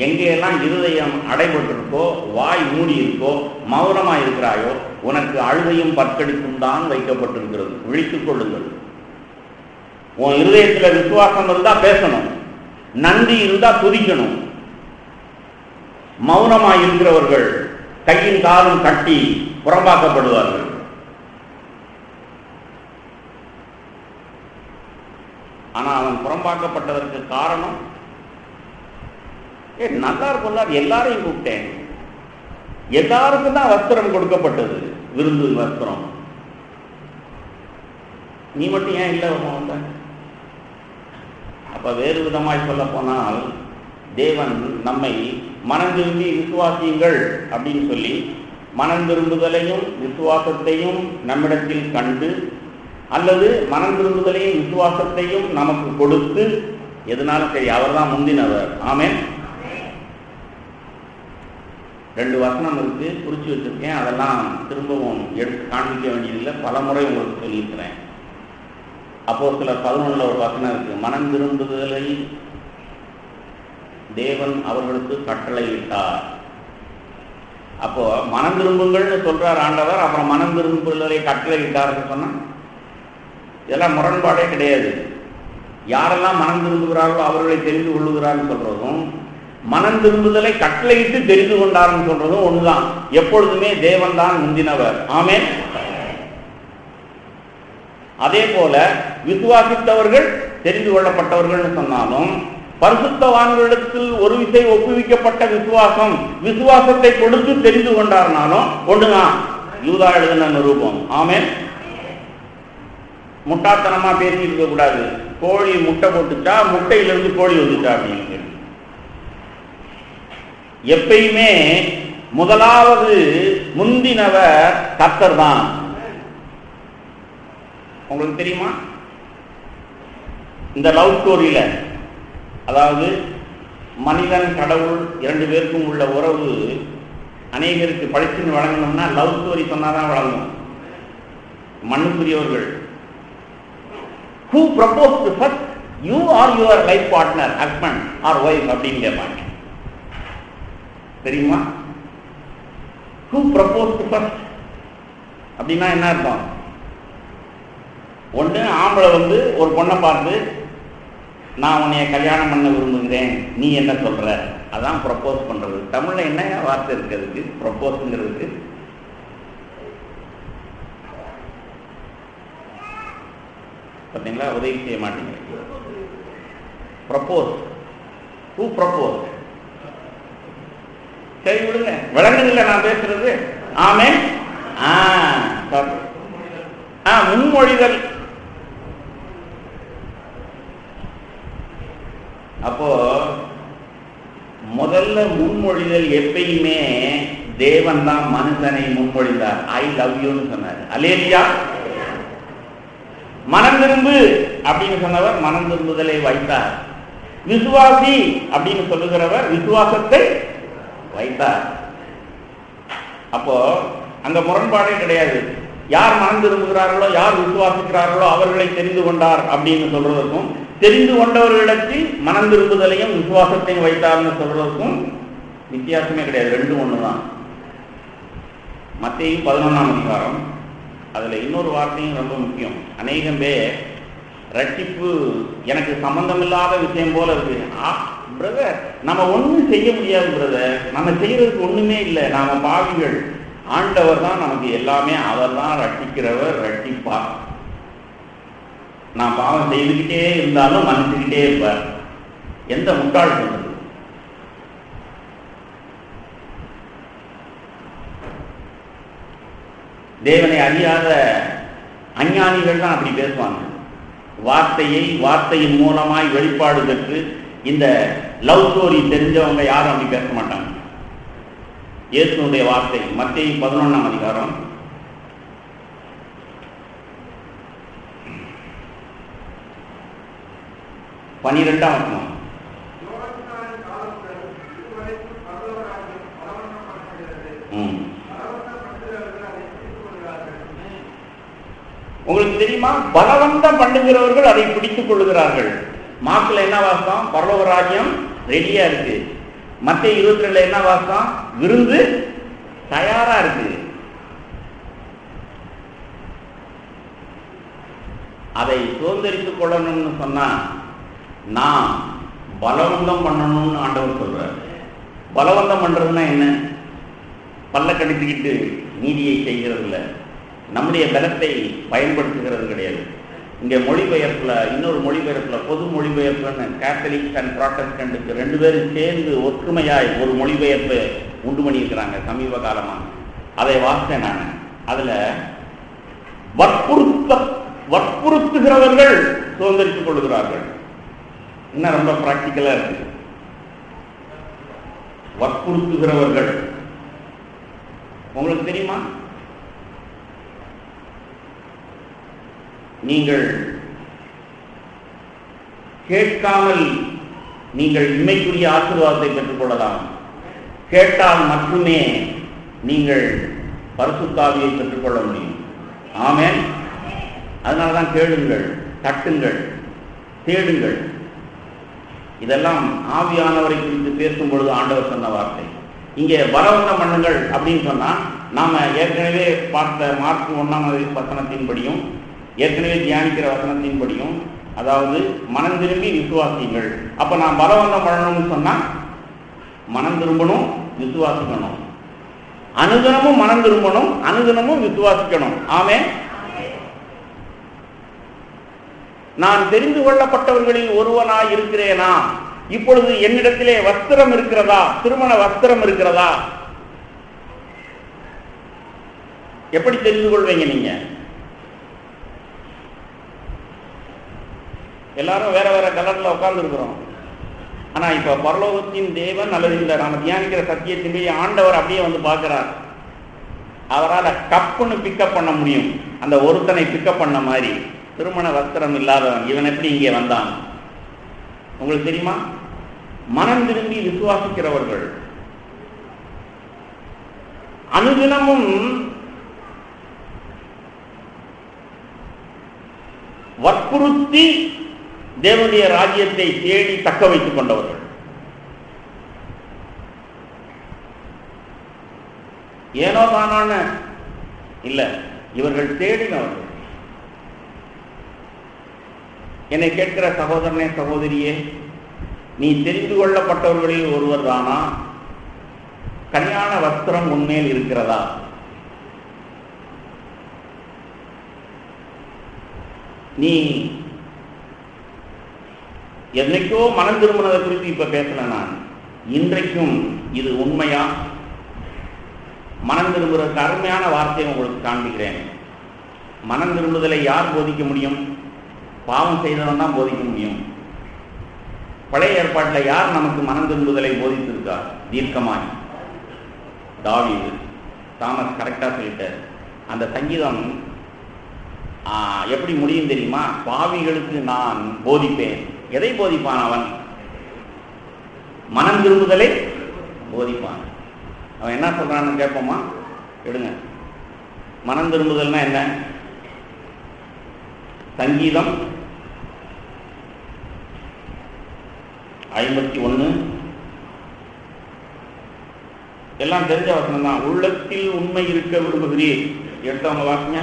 எங்கெல்லாம் இருதயம் அடைபட்டிருக்கோ, வாய் மூடி இருக்கோ, மௌனமா இருக்கிறாயோ, உனக்கு அழுகையும் பற்கடிப்பும் தான் வைக்கப்பட்டிருக்கிறது. விழித்துக் கொள்ளுங்கள். உன் இருதயத்துல விசுவாசம் இருந்தா பேசணும், நன்றி இருந்தா துதிக்கணும். மௌனமாய் இருக்கிறவர்கள் கையின் காலும் கட்டி புறம்பாக்கப்படுவார்கள். ஆனா அவன் புறம்பாக்கப்பட்டதற்கு காரணம், நல்லா இருக்கும், எல்லாரையும் கூப்பிட்டேன், எல்லாருக்கும் தான் வஸ்திரம் கொடுக்கப்பட்டது, விருந்து வஸ்திரம், நீ மட்டும் ஏன் இல்லை வந்த? அப்ப வேறு விதமாய் சொல்ல போனால், தேவன் நம்மை மனம் திரும்பி விசுவாசியுங்கள் அப்படின்னு சொல்லி மனம் திரும்புதலையும் விசுவாசத்தையும் நம்மிடத்தில் கண்டு, அல்லது மனம் திரும்புதலையும் விசுவாசத்தையும் நமக்கு கொடுத்து, எதனாலும் சரி அவர் தான் முந்தினவர். ஆமென். 2 வசனம் இருக்கு, குறிச்சு வச்சிருக்கேன். அதெல்லாம் திரும்பவும் எடுத்து காண்பிக்க வேண்டியதில்லை, பல முறை உங்களுக்கு சொல்லியிருக்கிறேன். அப்போஸ்தலர் 11 ஒரு வசனம் இருக்கு, மனம் திரும்புதலை தேவன் அவர்களுக்கு கட்டளையிட்டார். அப்போ மனம் திரும்புங்கள்னு சொல்றார் ஆண்டவர், அப்புறம் மனம் திரும்புதலை கட்டளையிட்டார்னு சொன்னா இதெல்லாம் முரண்பாடே கிடையாது. யாரெல்லாம் மனம் திரும்புகிறார்களோ அவர்களை தெரிந்து கொள்ளுகிறார்னு சொல்றதும், மனம் திரும்புதலை கட்டளையிட்டு தெரிந்து கொண்டார்னு சொல்றதும் ஒண்ணுதான். எப்பொழுதுமே தேவன் தான் முந்தினவர். ஆமென். அதே போல விசுவாசித்தவர்கள் தெரிந்து கொள்ளப்பட்டவர்கள் சொன்னாலும், பரிசுத்தவான்களிடத்தில் ஒரு விசை ஒப்புவிக்கப்பட்ட விசுவாசத்தை கொடுத்து தெரிந்து கொண்டார்னாலும் ஒண்ணுதான். யூதா எழுதின நிரூபம். ஆமென். முட்டாத்தனமா பேசிட்டு இருக்க கூடாது. கோழி முட்டை போட்டுச்சா, முட்டையிலிருந்து கோழி வந்துச்சா அப்படின்னு. எப்பயுமே முதலாவது முந்தினவர் கர்த்தர் தான். உங்களுக்கு தெரியுமா? இந்த லவ் ஸ்டோரியில, அதாவது மனிதன் கடவுள் 2 பேருக்கும் உள்ள உறவு அநேகருக்கு படிச்சுன்னு வழங்கணும்னா லவ் ஸ்டோரி சொன்னாதான் வழங்கும். மண்ணுக்குரியவர்கள் who proposed first, you or your life partner, husband or wife அப்படின்னு கேட்பாங்க. தெரியுமா? who proposed first அப்படின்னா என்ன அர்த்தம்? ஒன்று ஆம்பளை வந்து ஒரு பொண்ணை பார்த்து நான் உன்னைய கல்யாணம் பண்ண விரும்புகிறேன், நீ என்ன சொல்ற, அதான் ப்ரப்போஸ் பண்றது. தமிழ்ல என்ன வார்த்தை இருக்கு அதுக்கு? ப்ரப்போஸ்ங்கிறதுக்கு பார்த்தீங்களா? உதவி செய்ய மாட்டீங்க. Propose, who propose? சரி விடுங்க, விளங்குதில்லை நான் பேசுறது. ஆமே, முன்மொழிதல். அப்போ முதல்ல முன்மொழிதல் எப்பயுமே தேவன் தான் மனுஷனை முன்மொழிந்தார். ஐ லவ் யூன்னு சொன்னார். அல்லேலூயா. மனம் திரும்பு அப்படின்னு சொன்னவர் மனம் திரும்புதலை வைத்தார். விசுவாசி அப்படின்னு சொல்லுகிறவர் விசுவாசத்தை வைத்தார். அப்போ அங்க முரண்பாடே கிடையாது. யார் மனம் திரும்புகிறார்களோ, யார் விசுவாசிக்கிறார்களோ அவர்களை தெரிந்து கொண்டார் அப்படின்னு சொல்றதற்கும், தெரிந்து கொண்டவர்களிடத்தில் மனம் திரும்புதலையும் விசுவாசத்தையும் வைத்தார்னு சொல்றதுக்கும் வித்தியாசமே கிடையாது. ரெண்டும் ஒண்ணுதான். மத்தேயு 11ஆம் அதிகாரம், அதுல இன்னொரு வார்த்தையும் ரொம்ப முக்கியம். அநேகம் பேர் ரட்சிப்பு எனக்கு சம்பந்தமில்லாத விஷயம் போல இருக்கு. பிரதர், நம்ம ஒன்றும் செய்ய முடியாது பிரதர், நம்ம செய்யறதுக்கு ஒண்ணுமே இல்லை, நாம பாவிகள், ஆண்டவர் தான் நமக்கு எல்லாமே, அவர் தான் ரட்சிக்கிறவர், ரட்சிப்பார். நான் பாவம் செய்துக்கிட்டே இருந்தாலும் மன்னிச்சுக்கிட்டே இருப்பார். எந்த முட்டாள் சொன்னது? தேவனை அறியாத அஞ்ஞானிகள் தான் அப்படி பேசுவாங்க. வார்த்தையின் மூலமாய் வெளிப்பாடு பெற்று இந்த லவ் ஸ்டோரி தெரிஞ்சவங்க யாரும் அப்படி பேச மாட்டாங்க. இயேசுனுடைய வார்த்தை மத்தேயு 11ஆம் அதிகாரம் 12ஆம் வசனம். உங்களுக்கு தெரியுமா? பலவந்தம் பண்ணுகிறவர்கள் அதை பிடித்துக் கொள்ளுகிறார்கள். மார்க்ல என்ன வாசம்? பரலோக ராஜ்யம் ரெடியா இருக்கு. மத்தேயு 22 என்ன வாசம்? விருந்து தயாரா இருக்கு. அதை சுதந்திரித்துக் கொள்ளணும்னு சொன்னா நான் பலவந்தம் பண்ணணும்னு ஆண்டவர் சொல்றார். பலவந்தம் பண்றதுன்னா என்ன? பல்ல கடித்துக்கிட்டு நீதியை செய்கிறது இல்லை, நம்முடைய பலத்தை பயன்படுத்துகிறது கிடையாது. இங்கே மொழிபெயர்ப்புல, இன்னொரு மொழிபெயர்ப்புல, பொது மொழிபெயர்ப்புன்னு கேத்தலிக் அண்ட் ப்ராட்டஸ்டன்ட்டுக்கு 2 பேரும் சேர்ந்து ஒற்றுமையாய் ஒரு மொழிபெயர்ப்பு உண்டு பண்ணியிருக்கிறாங்க சமீப காலமாக. அதை வாசித்தேன் நான். அதுல வற்புறுத்துகிறவர்கள் சுதந்திரித்துக் கொள்கிறார்கள். இன்னும் ரொம்ப பிராக்டிக்கலா இருக்கு. வற்புறுத்துகிறவர்கள் உங்களுக்கு தெரியுமா? நீங்கள் கேட்காமல் நீங்கள் இம்மைக்குரிய ஆசீர்வாதத்தை பெற்றுக் கொள்ளலாம். கேட்டால் மட்டுமே நீங்கள் பரிசுத்த ஆவியை பெற்றுக்கொள்ள முடியும். ஆமென். அதனாலதான் கேளுங்கள், தட்டுங்கள், தேடுங்கள். இதெல்லாம் ஆவியானவரை குறித்து பேசும் பொழுது ஆண்டவர் சொன்ன வார்த்தை. இங்கே பலவந்தம் பண்ணுங்கள் அப்படின்னு சொன்னா, நாம ஏற்கனவே பார்த்த மார்க் 1ஆம் வசனத்தின்படியும் ஏற்கனவே தியானிக்கிற வசனத்தின்படியும், அதாவது மனம் திரும்பி விசுவாசிங்கள். அப்ப நான் பலவந்தம் பண்ணணும்னு சொன்னா மனம் திரும்பணும், விசுவாசிக்கணும். அனுதினமும் மனம் திரும்பணும், அனுதினமும் விசுவாசிக்கணும். ஆமென். நான் தெரிந்து கொள்ளப்பட்டவர்களில் ஒருவனாய் இருக்கிறேனா? இப்பொழுது என்னிடத்திலே வஸ்திரம் இருக்கிறதா? திருமண வஸ்திரம் இருக்கிறதா? எப்படி தெரிந்து கொள்வீங்க நீங்க? எல்லாரும் வேற வேற கலர்ல உட்கார்ந்து இருக்கிறோம். ஆனா இப்ப பரலோகத்தின் தேவன் அல்லது இந்த நாம தியானிக்கிற சத்தியத்தின்படி ஆண்டவர் அப்படியே வந்து பார்க்கிறார். அவரால் கப்புன்னு பிக்கப் பண்ண முடியும். அந்த ஒருத்தனை பிக்கப் பண்ண மாதிரி திருமண வஸ்திரம் இல்லாதவன் இவன் எப்படி இங்கே வந்தான்? உங்களுக்கு தெரியுமா? மனம் திரும்பி விசுவாசிக்கிறவர்கள் அனுதினமும் வற்புறுத்தி தேவனுடைய ராஜ்யத்தை தேடி தக்க வைத்துக் கொண்டவர்கள். ஏனோ தானான இல்ல, இவர்கள் தேடினவர்கள். என்னை கேட்கிற சகோதரனே சகோதரியே, நீ தெரிந்து கொள்ளப்பட்டவர்களில் ஒருவர் தானா? கல்யாண வஸ்திரம் உன்மேல் இருக்கிறதா? நீ என்னைக்கோ மனம் திரும்பினதை குறித்து இப்ப பேசல. நான் இன்றைக்கும் இது உண்மையா? மனம் திரும்புறதுக்கு அருமையான வார்த்தையை உங்களுக்கு காண்பிக்கிறேன். மனம் திரும்புதலை யார் போதிக்க முடியும்? பாவம் செய்தவன் தான் போதிக்க முடியும். பழைய ஏற்பாட்டில் யார் நமக்கு மனம் திரும்புதலை போதித்திருக்கார் தீர்க்கமாய்? தாவீது. தாமஸ் கரெக்டா சொல்லிட்டார். அந்த சங்கீதம் எப்படி முடியும் தெரியுமா? பாவிகளுக்கு நான் போதிப்பேன். எதை போதிப்பான் அவன்? மனம் திரும்புதலை போதிப்பான். அவன் என்ன சொல்றான்னு கேட்போமா? எடுங்க. மனம் திரும்புதல்னா என்ன? சங்கீதம் 51 எல்லாம் தெரிஞ்ச வசனம் தான். உள்ளத்தில் உண்மை இருக்க விரும்புகிறீர். எடுத்தவங்க வாசிங்க.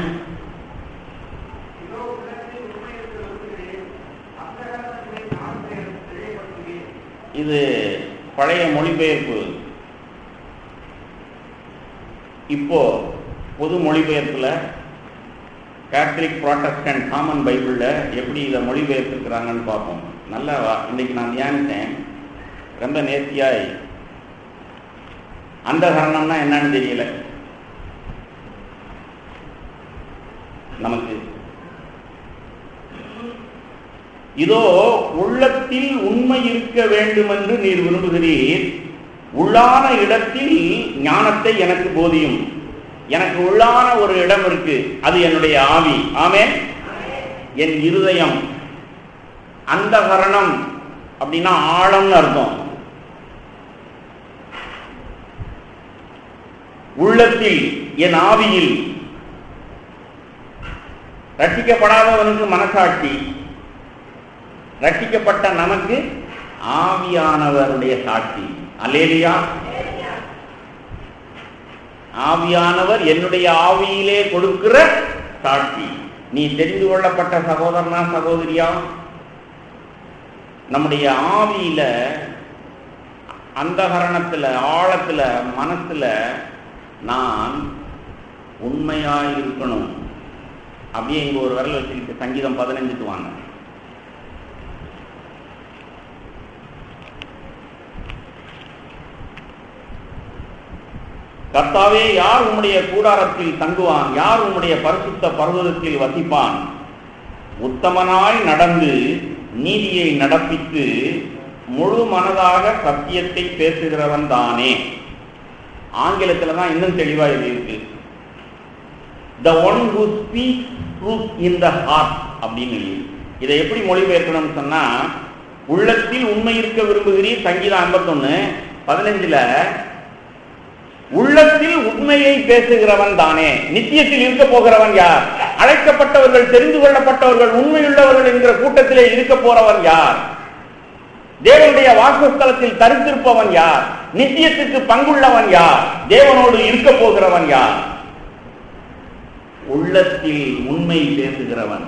இது பழைய மொழிபெயர்ப்பு. இப்போ பொது மொழிபெயர்ப்புல கேத்தலிக் புராட்டஸ்டன்ட் காமன் பைபிள்ல எப்படி இதை மொழிபெயர்த்திருக்கிறாங்கன்னு பார்ப்போம். நல்லா இன்னைக்கு நான் தியானித்தேன். ரொம்ப நேர்த்தியாய். அந்த காரணம்னா என்னன்னு தெரியல நமக்கு. இதோ உள்ளத்தில் உண்மை இருக்க வேண்டும் என்று நீர் விரும்புகிறீர். உள்ளான இடத்தில் ஞானத்தை எனக்கு போதியும். எனக்கு உள்ளான ஒரு இடம் இருக்கு, அது என்னுடைய ஆவி. ஆமென். என் இருதயம். அந்த கரணம் அப்படின்னா ஆழம்னு அர்த்தம். உள்ளத்தில், என் ஆவியில். ரட்சிக்கப்படாதவனுக்கு மனசாட்சி, ரட்சிக்கப்பட்ட நமக்கு ஆவியானவருடைய சாட்சி. அல்லேலூயா. ஆவியானவர் என்னுடைய ஆவியிலே கொடுக்கிற சாட்சி. நீ தெரிந்து கொள்ளப்பட்ட சகோதரனா சகோதரியா? நம்முடைய ஆவியில, அந்த கரணத்துல, ஆழத்துல, மனசுல நான் உண்மையாய் இருக்கணும். அப்படியே இங்க ஒரு விரல் வச்சுக்கிட்டு சங்கீதம் 15க்கு வாங்க. கர்த்தாவே, யார் உம்முடைய கூடாரத்தில் தங்குவான்? யார் உம்முடைய பரிசுத்த பர்வதத்தில் வசிப்பான்? உத்தமனாய் நடந்து நீதியை நடப்பித்து முழு மனதாக சத்தியத்தை பேசுகிறவன் தானே. ஆங்கிலத்துல தான் இன்னும் தெளிவா இது இருக்கு. The one who speaks truth in the heart அப்படின்னு. இதை எப்படி மொழிபெயர்க்கணும்னு சொன்னா, உள்ளத்தில் உண்மை இருக்க விரும்புகிறீர். சங்கீதம் 51:15 உள்ளத்தில் உண்மையை பேசுகிறவன் தானே. நித்தியத்தில் இருக்க போகிறவன் யார்? அழைக்கப்பட்டவர்கள், தெரிந்து கொள்ளப்பட்டவர்கள், உண்மையுள்ளவர்கள் என்கிற கூட்டத்திலே இருக்க போறவன் யார்? தேவனுடைய வாசஸ்தலத்தில் தரித்திருப்பவன் யார்? நித்தியத்துக்கு பங்குள்ளவன் யார்? தேவனோடு இருக்க போகிறவன் யார்? உள்ளத்தில் உண்மை பேசுகிறவன்.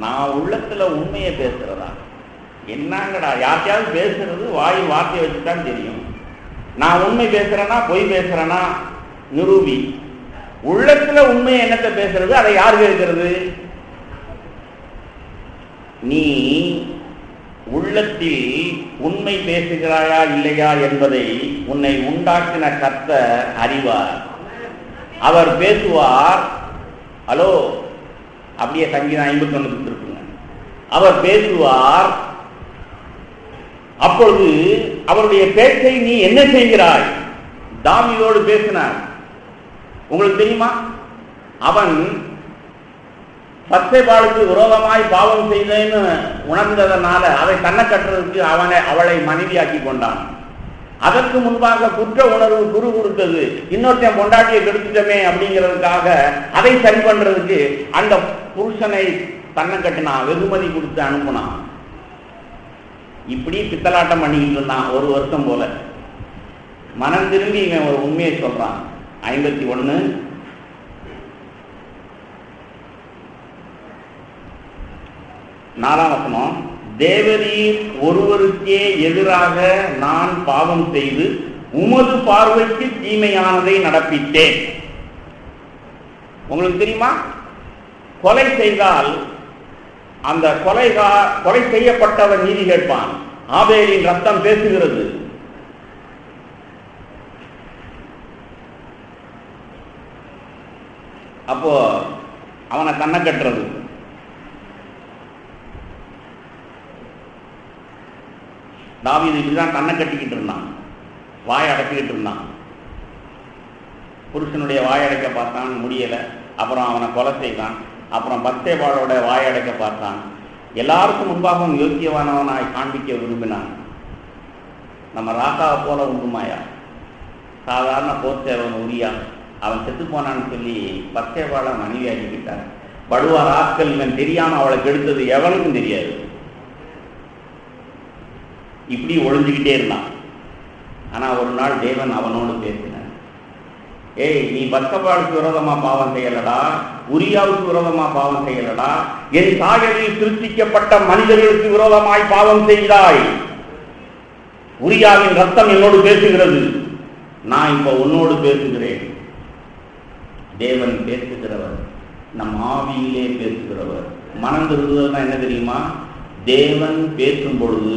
நான் உள்ளத்துல உண்மையை பேசுறதா? என்னங்கடா, யார்கிட்டயாவது பேசுறது வாயில் வார்த்தையை வச்சுதான் தெரியும். நான் உண்மை பேசுறேன்னா பொய் பேசுறேன்னா நிரூபி. உள்ளத்துல உண்மை என்னத்தை பேசுறது? அதை யார் கேட்கிறது? நீ உள்ளத்தில் உண்மை பேசுகிறாயா இல்லையா என்பதை உன்னை உண்டாக்கின கர்த்தர் அறிவார். அவர் பேசுவார். ஹலோ, அப்படியே சங்கீதம் 51 இருக்குங்க. அவர் பேசுவார். அப்பொழுது அவருடைய பேச்சை நீ என்ன செய்கிறாய்? தாவீதோடு பேசினார். உங்களுக்கு தெரியுமா? அவன் பத்சேபாளுக்கு விரோதமாய் பாவம் செய்தேன்னு உணர்ந்ததனால அதை தன்னை கட்டுறதுக்கு அவளை மனைவியாக்கி கொண்டான். அதற்கு முன்பாக குற்ற உணர்வு குரு கொடுத்தது. இன்னொருத்தன் பொண்டாட்டியை கெடுத்துட்டமே அப்படிங்கிறதுக்காக அதை சரி பண்றதுக்கு அந்த புருஷனை தன்னை கட்டினான், வெகுமதி கொடுத்து அனுப்புனான். இப்படி பித்தலாட்டம் பண்ணிக்கிட்டு இருந்தான் 1 வருஷம் போல. மனம் திரும்பி இவன் ஒரு உண்மையை சொல்றான். 51 4ஆம் வசனம், தேவரீர் ஒருவருக்கே எதிராக நான் பாவம் செய்து உமது பார்வைக்கு தீமையானதை நடப்பித்தேன். உங்களுக்கு தெரியுமா, கொலை செய்தால் அந்த கொலை செய்யப்பட்டவன் நீதி கேட்பான். ஆபேலின் ரத்தம் பேசுகிறது. அப்போ அவனை கண்ணை கட்டுறது. தாவீது இப்படிதான் கண்ணை கட்டிக்கிட்டு இருந்தான், வாயை அடைச்சிக்கிட்டு இருந்தான். புருஷனுடைய வாயடைக்க பார்த்தான், முடியலை. அப்புறம் அவனை கொலை செய்தான். அப்புறம் பத்சேபாளோட வாயடைக்க பார்த்தான். எல்லாருக்கும் முன்பாகவும் யோக்கியவானவனாய் காண்பிக்க விரும்பினான். நம்ம ராசாவை போல உண்டுமாயா, சாதாரண போர்ச்சேவன் உரியா, அவன் செத்து போனான்னு சொல்லி பத்சேபாளை மனைவியாக்கிக்கிட்டான். படுவார் ஆட்கள் இவன் தெரியாம அவளை கெடுத்தது எவனுக்கும் தெரியாது. இப்படி ஒழிஞ்சுக்கிட்டே இருந்தான். ஆனா ஒரு நாள் தேவன் அவனோடு பேசினான். ஏய், நீ பத்சேபாளுக்கு விரோதமா பாவம் செய்யலடா, உரியாவுக்கு விரோதமா பாவம் செய்யலடா, என் சாயலில் சிருஷ்டிக்கப்பட்ட மனிதர்களுக்கு விரோதமாய் பாவம் செய்தாய். உரியாவின் ரத்தம் என்னோடு பேசுகிறது, நான் இப்ப உன்னோடு பேசுகிறேன். தேவன் பேசுகிறவர், நம் ஆவியிலே பேசுகிறவர். மனம் திருந்துவதுனா என்ன தெரியுமா? தேவன் பேசும் பொழுது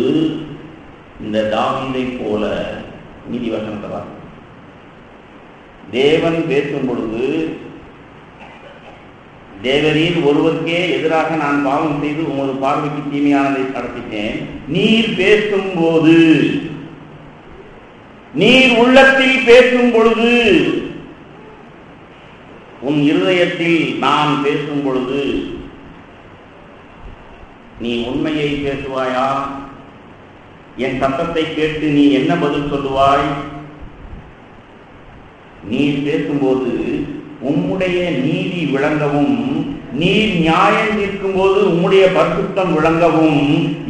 இந்த தாவீதை போல நீதிவசனத்தை, தேவன் பேசும் பொழுது, தேவரீர் ஒருவருக்கே எதிராக நான் பாவம் செய்து உமது பார்வைக்கு தீமையானதை நடத்திட்டேன். நீர் பேசும்போது, நீர் உள்ளத்தில் பேசும் பொழுது, உன் இருதயத்தில் நான் பேசும் பொழுது, நீ உண்மையை பேசுவாயா? என் சத்தத்தை கேட்டு நீ என்ன பதில் சொல்லுவாய்? நீர் பேசும்போது உம்முடைய நீதி விளங்கவும், நீர் நியாயம் தீர்க்கும் போது உம்முடைய பரிசுத்தம் விளங்கவும்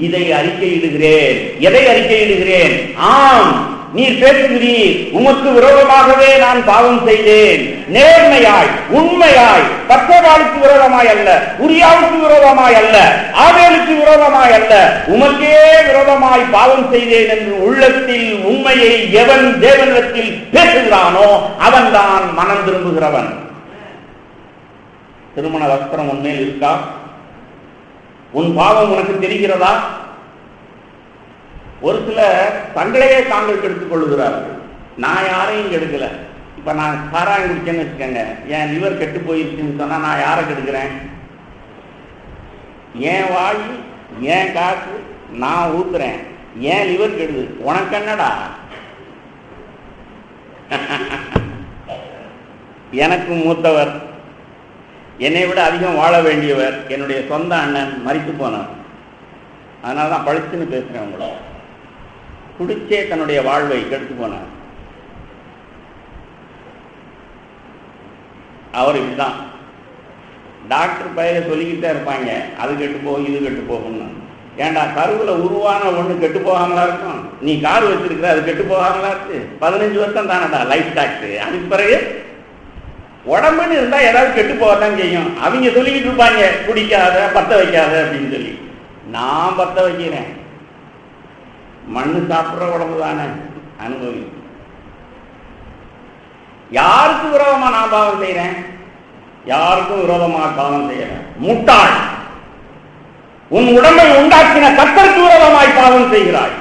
இதை அறிக்கையிடுகிறேன். எதை அறிக்கையிடுகிறேன்? ஆம், நீர் பேசுகிறீர், உமக்கு விரோதமாகவே நான் பாவம் செய்தேன். நேர்மையாய், உண்மையாய், பத்சேபாளுக்கு விரோதமாய் அல்ல, உரியாவுக்கு விரோதமாய் அல்ல, ஆபேலுக்கு விரோதமாய் அல்ல, உமக்கே விரோதமாய் பாவம் செய்தேன் என்று உள்ளத்தில் உண்மையை எவன் தேவனிடத்தில் பேசுகிறானோ அவன் தான் மனம் திரும்புகிறவன். திருமண வஸ்திரம் உன்மேல் இருக்கா? உன் பாவம் உனக்கு தெரிகிறதா? ஒரு சில தங்களையே தாங்கள் கெடுத்துக் கொள்ளுகிறார்கள். நான் யாரையும் கெடுக்கல. இப்ப நான் சாராயம் குடிச்சேன்னு வச்சுக்கோங்க, என் லிவர் கெட்டு போயிருச்சுன்னு சொன்னா நான் யாரை கெடுக்கிறேன்? என் வாய், என் காசு நான் ஊத்துறேன், என் லிவர் கெடுது. உனக்கு என்னடா? எனக்கு மூத்தவர், என்னை விட அதிகம் வாழ வேண்டியவர், என்னுடைய சொந்த அண்ணன் மரித்து போனவர். அதனாலதான் பழிச்சுன்னு பேசுறேன். உங்களை குடிச்சே தன்னுடைய வாழ்வை கெடுத்து போனார். அவர் இப்படிதான் டாக்டர் பெயரை சொல்லிக்கிட்டே இருப்பாங்க, அது கெட்டு போகும், இது கெட்டு போகும்னு. ஏண்டா, கருவுல உருவான ஒண்ணு கெட்டு போகாமலா இருக்கும்? நீ கார் வச்சிருக்கிற, அது கெட்டு போகாமலா இருக்கு? 15 வருஷம் தானடா லைஃப் டாக்டர். அதுக்கு பிறகு உடம்புன்னு இருந்தா ஏதாவது கெட்டு போகத்தான் செய்யும். அவங்க சொல்லிக்கிட்டு இருப்பாங்க, குடிக்காத, பத்த வைக்காத அப்படின்னு சொல்லி. நான் பத்த வைக்கிறேன். மண்ணு சாப்பிட்ற உடம்பு தானே, அனுபவி. யாருக்கு விரோதமா நான் பாவம் செய்யறேன்? யாருக்கும் விரோதமா பாவம் செய்யறேன். முட்டாள், உன் உடம்பை உண்டாக்கின கர்த்தருக்கு விரோதமாய் பாவம் செய்கிறாய்.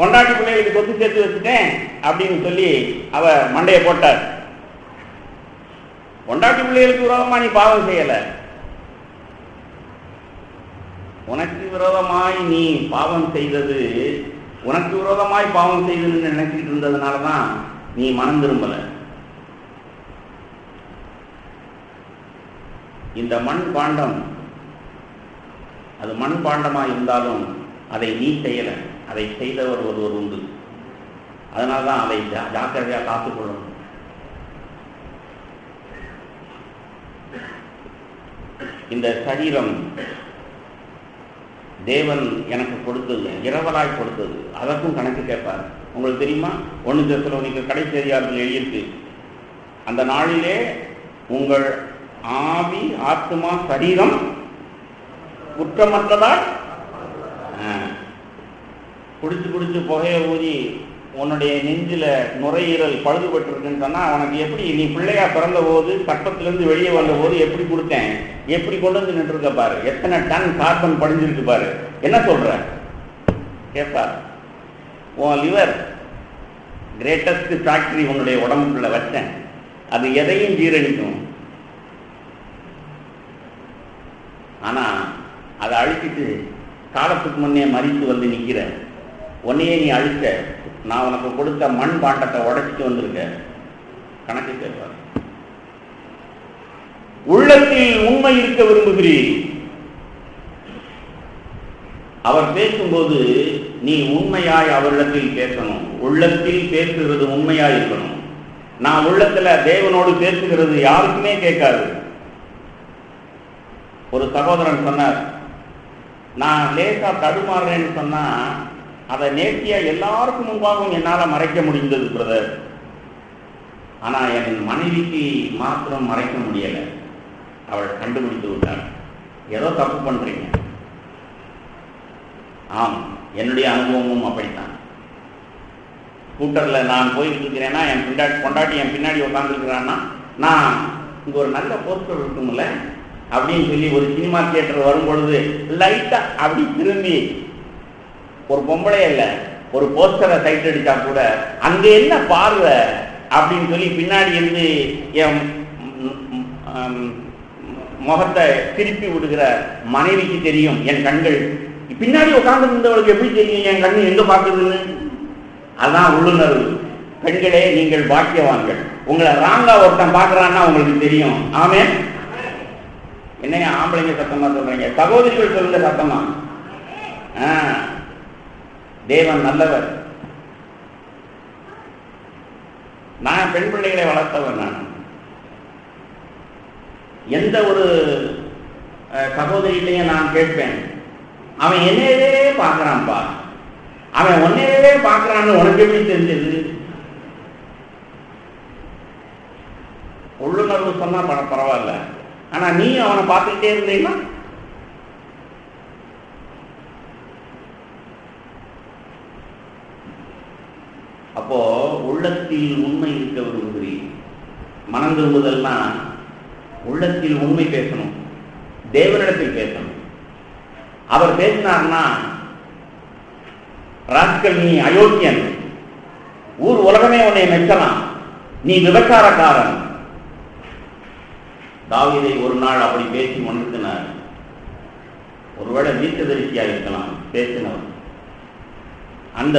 பொண்டாட்டி பிள்ளைகளுக்கு சொத்து சேர்த்து வச்சுட்டேன் அப்படின்னு சொல்லி அவ மண்டையை போட்டார். பொண்டாட்டி பிள்ளைகளுக்கு விரோதமா நீ பாவம் செய்யல, உனக்கு விரோதமாய் நீ பாவம் செய்தது, உனக்கு விரோதமாய் பாவம் செய்ததுன்னு நினைச்சிட்டு இருந்ததுனாலதான் நீ மனம் திரும்பல. இந்த மண் பாண்டம், அது மண் பாண்டமா இருந்தாலும் அதை நீ செய்யல, அதை செய்தவர் ஒருவர் உண்டு. அதனால்தான் அதை ஜாக்கிரதையா காத்துக்கொள்ளணும். இந்த சரீரம் தேவன் எனக்கு கொடுத்தது, இரவலாய் கொடுத்தது. அதற்கும் கணக்கு கேட்பார். உங்களுக்கு தெரியுமா, 1 தெசலோனிக்கர் கடைசி அதிகாரத்தில் எழுதியிருக்கு, அந்த நாளிலே உங்கள் ஆவி ஆத்மா சரீரம் குற்றமற்றதால் குடிச்சு குடிச்சு புகையை ஊதி உன்னுடைய நெஞ்சில நுரையீரல் பழுதுபட்டிருக்குன்னு சொன்னா உனக்கு எப்படி நீ பிள்ளையா பிறந்த போது சட்டத்திலிருந்து வெளியே வந்த போது எப்படி கொடுத்தேன், எப்படி கொண்டு வந்து நின்று இருக்க பாரு, எத்தனை டன் கார்பன் படிஞ்சிருக்கு பாரு, என்ன சொல்ற கேட்பார். உன் லிவர் கிரேட்டஸ்ட் ஃபேக்டரி உன்னுடைய உடம்புக்குள்ள வச்சேன், அது எதையும் ஜீரணிக்கும். ஆனா அதை அழிச்சிட்டு காலத்துக்கு முன்னே மறித்து வந்து நிற்கிற உன்னையே நீ அழிச்ச, நான் உனக்கு கொடுத்த மண் பாண்டத்தை உடைச்சிட்டு வந்திருக்க, கணக்கு கேட்பார். உள்ளத்தில் உண்மை இருக்க விரும்புகிறீர். அவர் பேசும்போது நீ உண்மையாய் அவரிடத்தில் பேசணும். உள்ளத்தில் பேசுகிறது உண்மையாய் இருக்கணும். நான் உள்ளத்துல தேவனோடு பேசுகிறது யாருக்குமே கேட்காது. ஒரு சகோதரன் சொன்னார், நான் லேசா தடுமாறுறேன்னு சொன்னா அதை நேர்த்தியா எல்லாருக்கும் முன்பாகவும் என்னால மறைக்க முடிந்தது பிரதர். ஆனா என் மனைவிக்கு மாத்திரம் மறைக்க முடியல. அவள் கண்டுபிடித்து விட்டாள், ஏதோ தப்பு பண்றீங்க. ஆம், என்னுடைய அனுபவமும் அப்படித்தான். ஸ்கூட்டர்ல நான் போயிட்டு இருக்கிறேன்னா என் கொண்டாட்டி என் பின்னாடி உட்கார்ந்து இருக்கிறான்னா, நான் இங்க ஒரு நல்ல போஸ்டர் இருக்கும்ல அப்படின்னு சொல்லி ஒரு சினிமா தியேட்டர் வரும்பொழுது லைட்டா அப்படி திரும்பி ஒரு பொம்பளை இல்ல ஒரு போஸ்டரை சைட் அடிச்சா கூட அங்க என்ன பார்வை அப்படின்னு சொல்லி பின்னாடி இருந்து என் முகத்தை திருப்பி விடுகிற மனைவிக்கு தெரியும். என் கண்கள் பின்னாடி உட்கார்ந்து இருந்தவளுக்கு எப்படி தெரியும் என் கண்ணு எங்க பார்க்குதுன்னு? அதான் உள்ளுணர்வு. பெண்களே, நீங்கள் பாக்கியவான்கள். உங்களை ராங்கா ஒருத்தன் பார்க்கறான்னா உங்களுக்கு தெரியும். ஆமே. என்னைய ஆம்பளைங்க சத்தமா சொல்றீங்க, சகோதரிகள் சொல்லுங்க சத்தமா. தேவன் நல்லவர். நான் பெண் பிள்ளைகளை வளர்த்தவன். நான் எந்த ஒரு சகோதரிகளையும் நான் கேட்பேன், அவன் என்னையவே பார்க்கறான்பா, அவன் உன்னையவே பார்க்கறான்னு உனக்கு எப்படி தெரிஞ்சது? உள்ளுணர்வு சொன்னா பரவாயில்ல, ஆனா நீ அவனை பார்த்துக்கிட்டே இருந்தீங்கன்னா அப்போ உள்ளத்தில் உண்மை இருக்க விரும்புகிறீர். மனம் திரும்புதல்னா உள்ளத்தில் உண்மை பேசணும், தேவனிடத்தில் பேசணும். அவர் பேசினார்னா, ராஸ்கல் நீ அயோக்கியன், ஊர் உலகமே உன்னை மெச்சலாம், நீ விபச்சாரக்காரன். தாவீதை ஒரு நாள் அப்படி பேசி உணர்த்தினார். ஒருவேளை தீர்க்கதரிசியா இருக்கலாம் பேசினவர். அந்த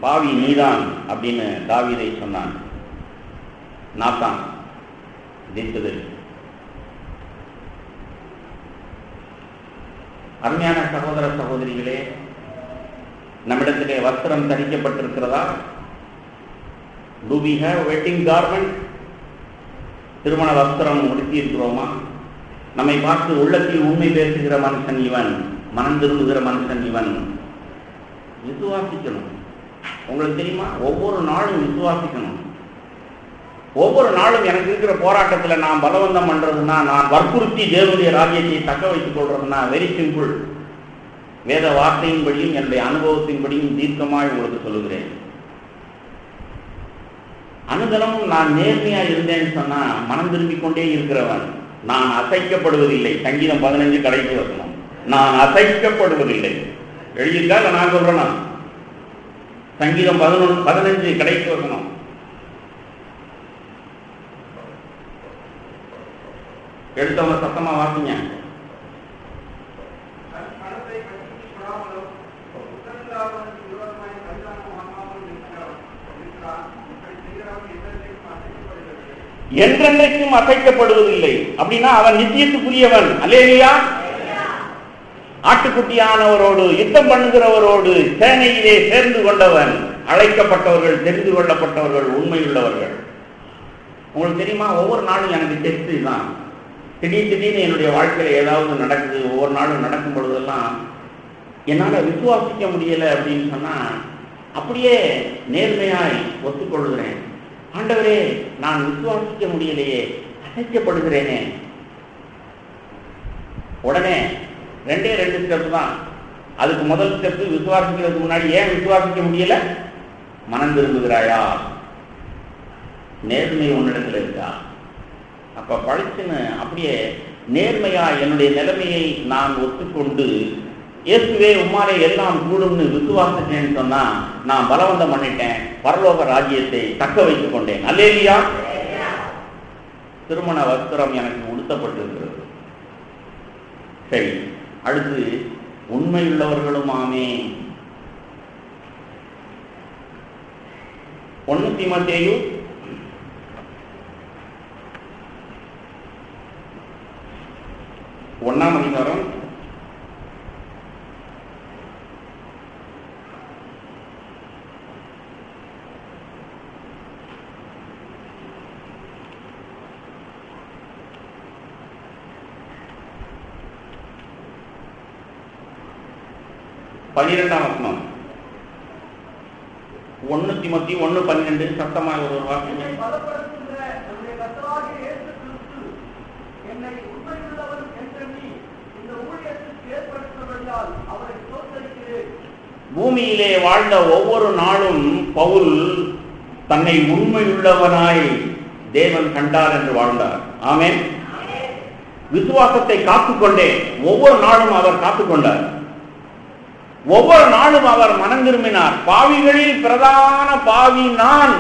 பாவி நீதான் அப்படின்னு தாவீதை சொன்னான். நாத்தான் தீர்க்கதரிசி. அருமையான சகோதர சகோதரிகளே, நம்மிடத்திலே வஸ்திரம் தரிக்கப்பட்டிருக்கிறதா? Do we have wedding garment? திருமண வஸ்திரம் உடுத்தி இருக்கிறோமா? நம்மை பார்த்து உள்ளத்தில் உண்மை பேசுகிற மனுஷன் இவன், மனம் திரும்புகிற மனுஷன் இவன். விசுவாசிக்கணும். உங்களுக்கு தெரியுமா, ஒவ்வொரு நாளும் விசுவாசிக்கணும். ஒவ்வொரு நாளும் எனக்கு இருக்கிற போராட்டத்தில் நான் பலவந்தம் பண்றதுன்னா, நான் வற்புறுத்தி தேவனுடைய ராஜ்யத்தை தக்க வைத்துக் கொள்றதுன்னா வெரி சிம்பிள். வேத வார்த்தையின்படியும் என்னுடைய அனுபவத்தின்படியும் தீர்க்கமாய் உங்களுக்கு சொல்லுகிறேன். அனுதினமும் நான் நேர்மையா இருந்தேன்னு சொன்னா மனம் திரும்பிக் கொண்டே இருக்கிறவன். நான் அசைக்கப்படுவதில்லை. சங்கீதம் 15 கடைசி வசனம். நான் அசைக்கப்படுவதில்லை. எழுதியிருக்கா இல்லை நான் சொல்றேன்னா? சங்கீதம் 15 கடைசி வசனம். எடுத்தவங்க சத்தமா வாசிங்க. என்றென்றைக்கும் அசைக்கப்படுவதில்லை. அப்படின்னா அவன் நித்தியத்துக்குரியவன். அல்லேலூயா. ஆட்டுக்குட்டியானவரோடு யுத்தம் பண்ணுகிறவரோடு சேனையிலே சேர்ந்து கொண்டவன். அழைக்கப்பட்டவர்கள், தெரிந்து கொள்ளப்பட்டவர்கள், உண்மையுள்ளவர்கள். உங்களுக்கு தெரியுமா, ஒவ்வொரு நாளும் எனக்கு டெஸ்ட் தான். திடீர்னு என்னுடைய வாழ்க்கையில ஏதாவது நடக்குது. ஒவ்வொரு நாளும் நடக்கும் பொழுதெல்லாம் என்னால் விசுவாசிக்க முடியலை அப்படின்னு சொன்னா அப்படியே நேர்மையாய் ஒத்துக்கொள்கிறேன். ஆண்டவரே, நான் விசுவாசிக்க முடியலையே, அசைக்கப்படுகிறேனே. உடனே 2 ஸ்டெப் தான். அதுக்கு முதல் ஸ்டெப் விசுவாசிக்கிறதுக்கு முன்னாடி ஏன் விசுவாசிக்க முடியல? மனம் திரும்புகிறாயா? நேர்மை உன்னிடத்தில் இருக்கா? அப்ப பழிச்சுன்னு அப்படியே நேர்மையா என்னுடைய நிலைமையை நான் ஒத்துக்கொண்டு இயேசுவே உம்மாலே எல்லாம் கூடும்னு விசுவாசிச்சேன்னு சொன்னா நான் பலவந்தம் பண்ணிட்டேன், பரலோக ராஜ்யத்தை தக்க வைத்துக் கொண்டேன். அல்லேலூயா. திருமண வஸ்திரம் எனக்கு உடுத்தப்பட்டிருக்கிறது. சரி, அடுத்து உண்மையுள்ளவர்களுமாமே. 1 தீமோத்தேயு 1ஆம் அதிகாரம் 12ஆம் வசனம். 1 தீமோத்தேயு 1:12 சத்தமாக ஒரு வார்த்தை. பூமியிலே வாழ்ந்த ஒவ்வொரு நாளும் பவுல் தன்னை உண்மையுள்ளவனாய் தேவன் கண்டார் என்று வாழ்ந்தார். ஆமென். விசுவாசத்தை காத்துக்கொண்டே ஒவ்வொரு நாளும் அவர் காத்துக்கொண்டார். ஒவ்வொரு நாளும் அவர் மனம் திரும்பினார். பாவிகளில் பிரதான பாவி நான்.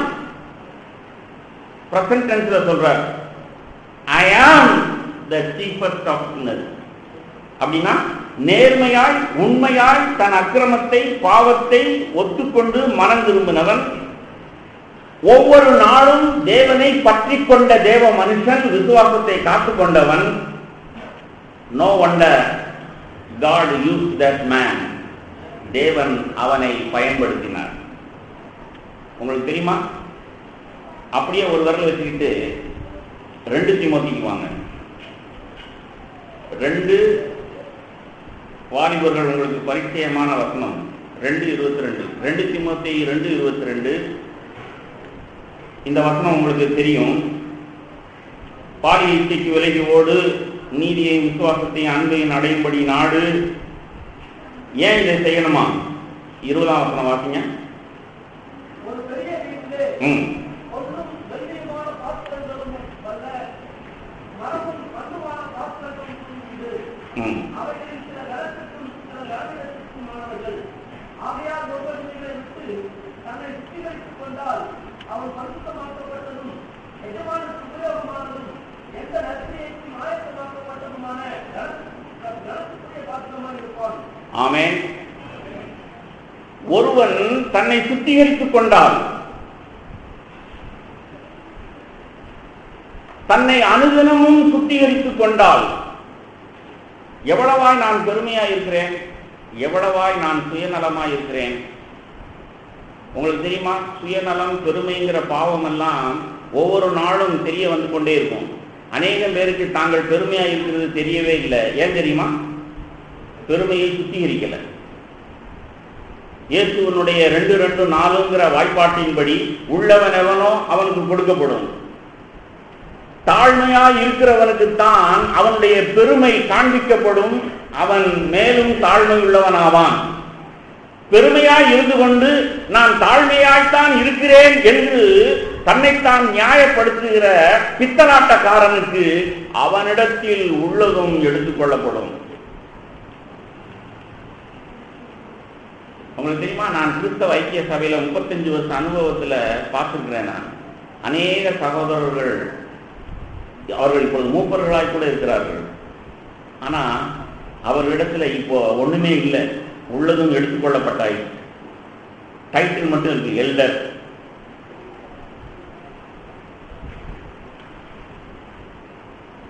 பிரசன்ட் டென்ஸ்ல சொல்றார், I am the chiefest of sinners. அப்படின்னா நேர்மையாய் உண்மையாய் தன் அக்கிரமத்தை பாவத்தை ஒத்துக்கொண்டு மனம் திரும்பினவன், ஒவ்வொரு நாளும் தேவனை பற்றி கொண்ட தேவ மனுஷன், விசுவாசத்தை காத்துக்கொண்டவன். No wonder God used that man. தேவன் அவனை பயன்படுத்தினார். உங்களுக்கு தெரியுமா? அப்படியே ஒரு விரல் வச்சுக்கிட்டு 2 தீமோத்தேயுக்கு வாங்க. 2 வாலிபர்கள் உங்களுக்கு பரிச்சயமான வசனம். 2:22. 2 தீமோத்தேயு 2:22. இந்த வசனம் உங்களுக்கு தெரியும். பாலிய இச்சைக்கு விலகி ஓடு, நீதியை விசுவாசத்தையும் அன்பையும் அடையும்படி நாடு. ஏன் இதை செய்யணுமா? 20ஆம் வசனம் வாசிங்க. ஆமென். ஒருவன் தன்னை சுத்திகரித்துக் கொண்டால், தன்னை அனுதினமும் சுத்திகரித்துக் கொண்டால், எவ்வளவாய் நான் பெருமையா இருக்கிறேன், எவ்வளவாய் நான் சுயநலமாய் இருக்கிறேன். உங்களுக்கு தெரியுமா? சுயநலம் பெருமைங்கிற பாவம் எல்லாம் ஒவ்வொரு நாளும் தெரிய வந்து கொண்டே இருக்கும். அநேகம் பேருக்கு தாங்கள் பெருமையா இருக்கிறது தெரியவே இல்லை. ஏன் தெரியுமா? பெருமையை சுத்திகரிக்கல. இயேசுவனுடைய 2:2-4 வாய்ப்பாட்டின்படி உள்ளவன் எவனோ அவனுக்கு கொடுக்கப்படும். தாழ்மையா இருக்கிறவனுக்கு தான் அவனுடைய பெருமை காண்பிக்கப்படும். அவன் மேலும் தாழ்மை உள்ளவனாவான். பெருமையாய் இருந்து கொண்டு நான் தாழ்மையாய்த்தான் இருக்கிறேன் என்று தன்னைத்தான் நியாயப்படுத்துகிற பித்தலாட்டக்காரனுக்கு அவனிடத்தில் உள்ளதும் எடுத்துக்கொள்ளப்படும். உங்களுக்கு தெரியுமா? நான் கிறிஸ்தவ ஐக்கிய சபையில 35 வருஷ அனுபவத்துல பார்த்துருக்கிறேன். நான் அநேக சகோதரர்கள், அவர்கள் இப்பொழுது மூப்பர்களாய் கூட இருக்கிறார்கள். ஆனா அவர்களிடத்துல இப்போ ஒண்ணுமே இல்லை, உள்ளதும் எடுத்துக்கொள்ளப்பட்டாய். டைட்டில் மட்டும் இருக்கு, எல்டர்.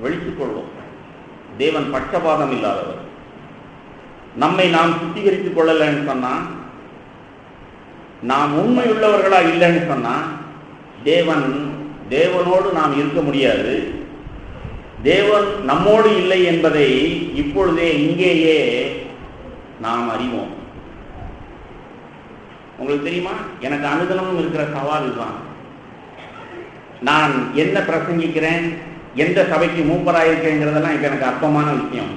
வெளித்துக் கொள்வோம். தேவன் பட்சபாதம் இல்லாதவர். நம்மை நாம் சுத்திகரித்துக் கொள்ளலன்னு சொன்னா, நாம் உண்மை உள்ளவர்களா இல்லைன்னு சொன்னா, தேவனோடு நாம் இருக்க முடியாது. தேவன் நம்மோடு இல்லை என்பதை இப்பொழுதே இங்கேயே நாம் அறிவோம். உங்களுக்கு தெரியுமா? எனக்கு அனுதினமும் இருக்கிற சவால் தான். நான் என்ன பிரசங்கிக்கிறேன், எந்த சபைக்கு மூப்பராயிருக்கேங்கிறதெல்லாம் இப்ப எனக்கு அற்பமான விஷயம்.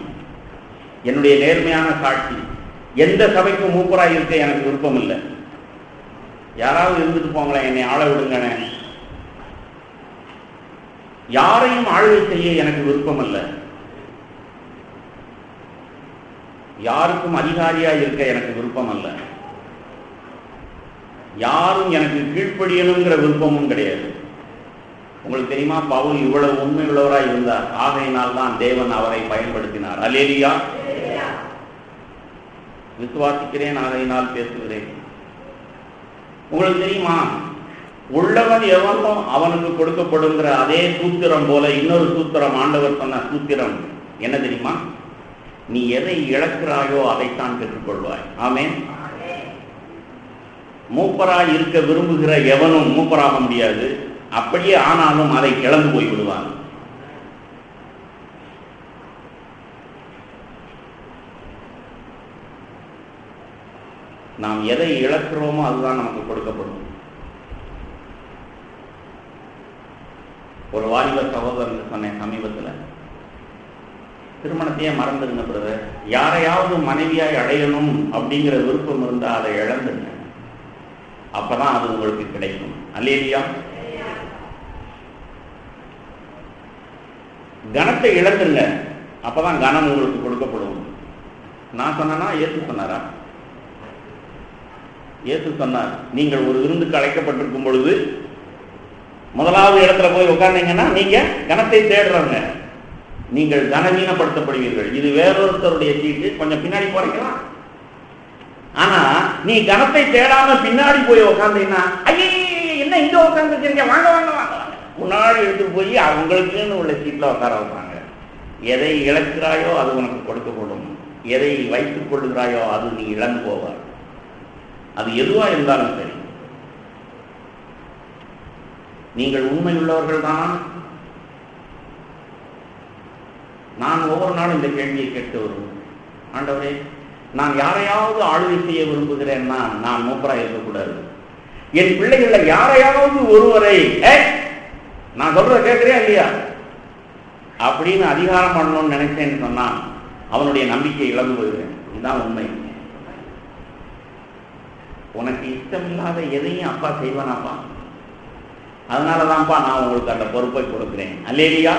என்னுடைய நேர்மையான சாட்சி, எந்த சபைக்கு மூப்பராயிருக்க எனக்கு விருப்பம் இல்லை. யாராவது இருந்துட்டு போங்களேன், என்னை ஆள விடுங்கண்ணே. யாரையும் ஆளுகை செய்ய எனக்கு விருப்பம் அல்ல. யாருக்கும் அதிகாரியா இருக்க எனக்கு விருப்பம் அல்ல. யாரும் எனக்கு கீழ்ப்படியணுங்கிற விருப்பமும் கிடையாது. உங்களுக்கு தெரியுமா, பவுல் இவ்வளவு உண்மை உள்ளவராய் இருந்தார். ஆகையினால் தான் தேவன் அவரை பயன்படுத்தினார். அல்லேலூயா. விசுவாசிக்கிறேன், ஆகையினால் பேசுகிறேன். உங்களுக்கு தெரியுமா, உள்ளவன் எவனோ அவனுக்கு கொடுக்கப்படுங்கிற அதே சூத்திரம் போல இன்னொரு சூத்திரம், ஆண்டவர் சொன்ன சூத்திரம் என்ன தெரியுமா? நீ எதை இழக்கிறாயோ அதைத்தான் பெற்றுக்கொள்வாய். ஆமென். மூப்பராய் இருக்க விரும்புகிற எவனும் மூப்பராக முடியாது. அப்படியே ஆனாலும் அதை இழந்து போய் விடுவான். நாம் எதை இழக்கிறோமோ அதுதான் நமக்கு கொடுக்கப்படும். ஒரு வாலிப சகோதரன் சொன்னேன் சமீபத்தில், திருமணத்தையே மறந்துடுங்க பிரதர், யாரையாவது மனைவியாய் அடையணும் அப்படிங்கிற விருப்பம் இருந்தால் அதை இழந்துங்க, அப்பதான் அது உங்களுக்கு கிடைக்கும். அல்லேலூயா. கனத்தை இழந்துங்க, அப்பதான் கனம் உங்களுக்கு கொடுக்கப்படும். நான் சொன்னா இயேசு சொன்னாரா? இயேசு சொன்னார், நீங்கள் ஒரு விருந்துக்கு அழைக்கப்பட்டிருக்கும் பொழுது முதலாவது இடத்துல போய் உட்கார்ந்தீங்கன்னா நீங்க கனத்தை தேடுறவங்க, நீங்கள் கனவீனப்படுத்தப்படுவீர்கள். இது வேறொருத்தருடைய சீட்டு, கொஞ்சம் பின்னாடி போறீங்களா? ஆனா நீ கனத்தை தேடாம பின்னாடி போய் உட்கார்ந்தீங்கன்னா, ஐயே என்ன இங்க உட்கார்ந்துருக்கீங்க, வாங்க வாங்க வாங்க, முன்னாடி எடுத்துட்டு போய் அவங்களுக்குன்னு உள்ள சீட்ல உட்கார வைப்பாங்க. எதை இழக்கிறாயோ அது உனக்கு கொடுக்கப்படும். எதை வைத்துக் கொள்ளுகிறாயோ அது நீ இழந்து போவார். அது எதுவா இருந்தாலும் சரி. நீங்கள் உண்மை உள்ளவர்கள் தான். நான் ஒவ்வொரு நாளும் இந்த கேள்வியை கேட்டு வருவேன், ஆண்டவரே நான் யாரையாவது ஆளுகை செய்ய விரும்புகிறேன்னா நான் மூப்பராக இருக்கக்கூடாது. என் பிள்ளைகள யாரையாவது ஒருவரை நான் சொல்றத கேட்கிறேன் இல்லையா அப்படின்னு அதிகாரம் பண்ணணும்னு நினைச்சேன்னு சொன்னான், அவனுடைய நம்பிக்கையை இழந்து போகிறேன். இதுதான் உண்மை. உனக்கு இஷ்டம் இல்லாத எதையும் அப்பா செய்வானாப்பா, அதனாலதான்ப்பா நான் உங்களுக்கு அந்த பொறுப்பை கொடுக்கிறேன். அல்லேலூயா.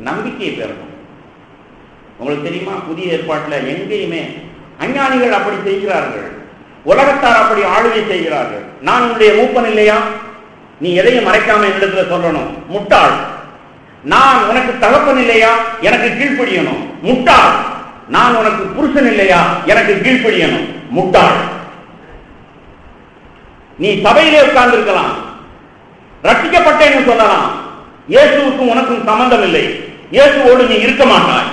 நம்பிக்கையை பெறணும். உங்களுக்கு தெரியுமா, புதிய ஏற்பாட்டில் எங்கேயுமே அஞ்ஞானிகள் அப்படி செய்கிறார்கள், உலகத்தார் அப்படி ஆளுகை செய்கிறார்கள். நான் உன்னுடைய மூப்பன் இல்லையா, நீ எதையும் மறைக்காம என்னிடத்துல சொல்லணும். முட்டாள். நான் உனக்கு தகப்பன் இல்லையா, எனக்கு கீழ்ப்படியணும். முட்டாள். நான் உனக்கு புருஷன் இல்லையா, எனக்கு கீழ்ப்படியணும். முட்டாள். நீ சபையிலே உட்கார்ந்து இருக்கலாம், ரட்சிக்கப்பட்டேன்னு சொல்லலாம், இயேசுவுக்கும் உனக்கும் சம்பந்தம் இல்லை, இயேசுவோடு நீ இருக்க மாட்டாய்.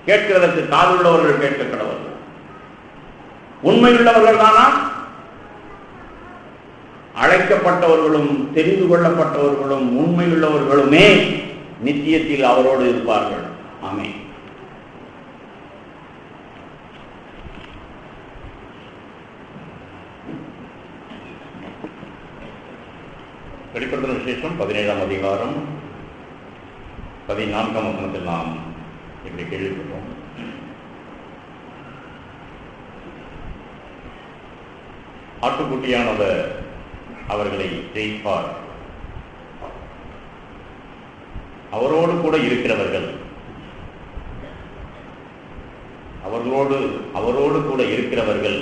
கேட்கிறதற்கு காதுள்ளவர்கள் கேட்க கடவர்கள். உண்மையுள்ளவர்கள் தானா? அழைக்கப்பட்டவர்களும் தெரிந்து கொள்ளப்பட்டவர்களும் உண்மையுள்ளவர்களுமே நித்தியத்தில் அவரோடு இருப்பார்கள். ஆமென். வெளிப்படுத்தின விசேஷம் 17ஆம் அதிகாரம் 14ஆம் வசனத்தில் நாம் இப்படி கேள்விப்பட்டோம். ஆட்டுக்குட்டியானவர் அவர்களை ஜெயிப்பார், அவரோடு கூட இருக்கிறவர்கள், அவரோடு கூட இருக்கிறவர்கள்,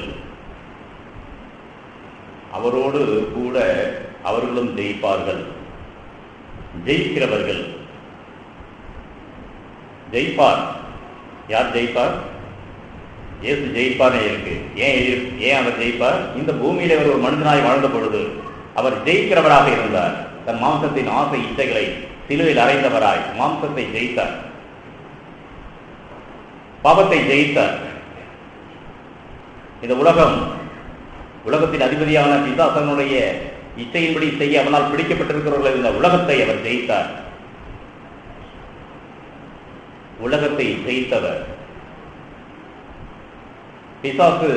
அவரோடு கூட அவர்களும் ஜெயிப்பார்கள். ஜெயிக்கிறவர்கள் ஜெயிப்பார். யார் ஜெயிப்பார்? இயேசு ஜெயிப்பானே இருக்கு. ஏன் அவர் ஜெயிப்பார்? இந்த பூமியில அவர் ஒரு மனிதனாய் வாழ்ந்த பொழுது அவர் ஜெயிக்கிறவராக இருந்தார். தன் மாம்சத்தின் ஆசை இச்சைகளை சிலுவையில் அறைந்தவராய் மாம்சத்தை ஜெயித்தார், பாவத்தை ஜெயித்தார். இந்த உலகத்தின் அதிபதியான பிசாசனுடைய இச்சையின்படி செய்ய அவனால் பிடிக்கப்பட்டிருக்கிறவர்கள் இந்த உலகத்தை அவர் ஜெயித்தார். உலகத்தை ஜெயித்தவர். பிசாசு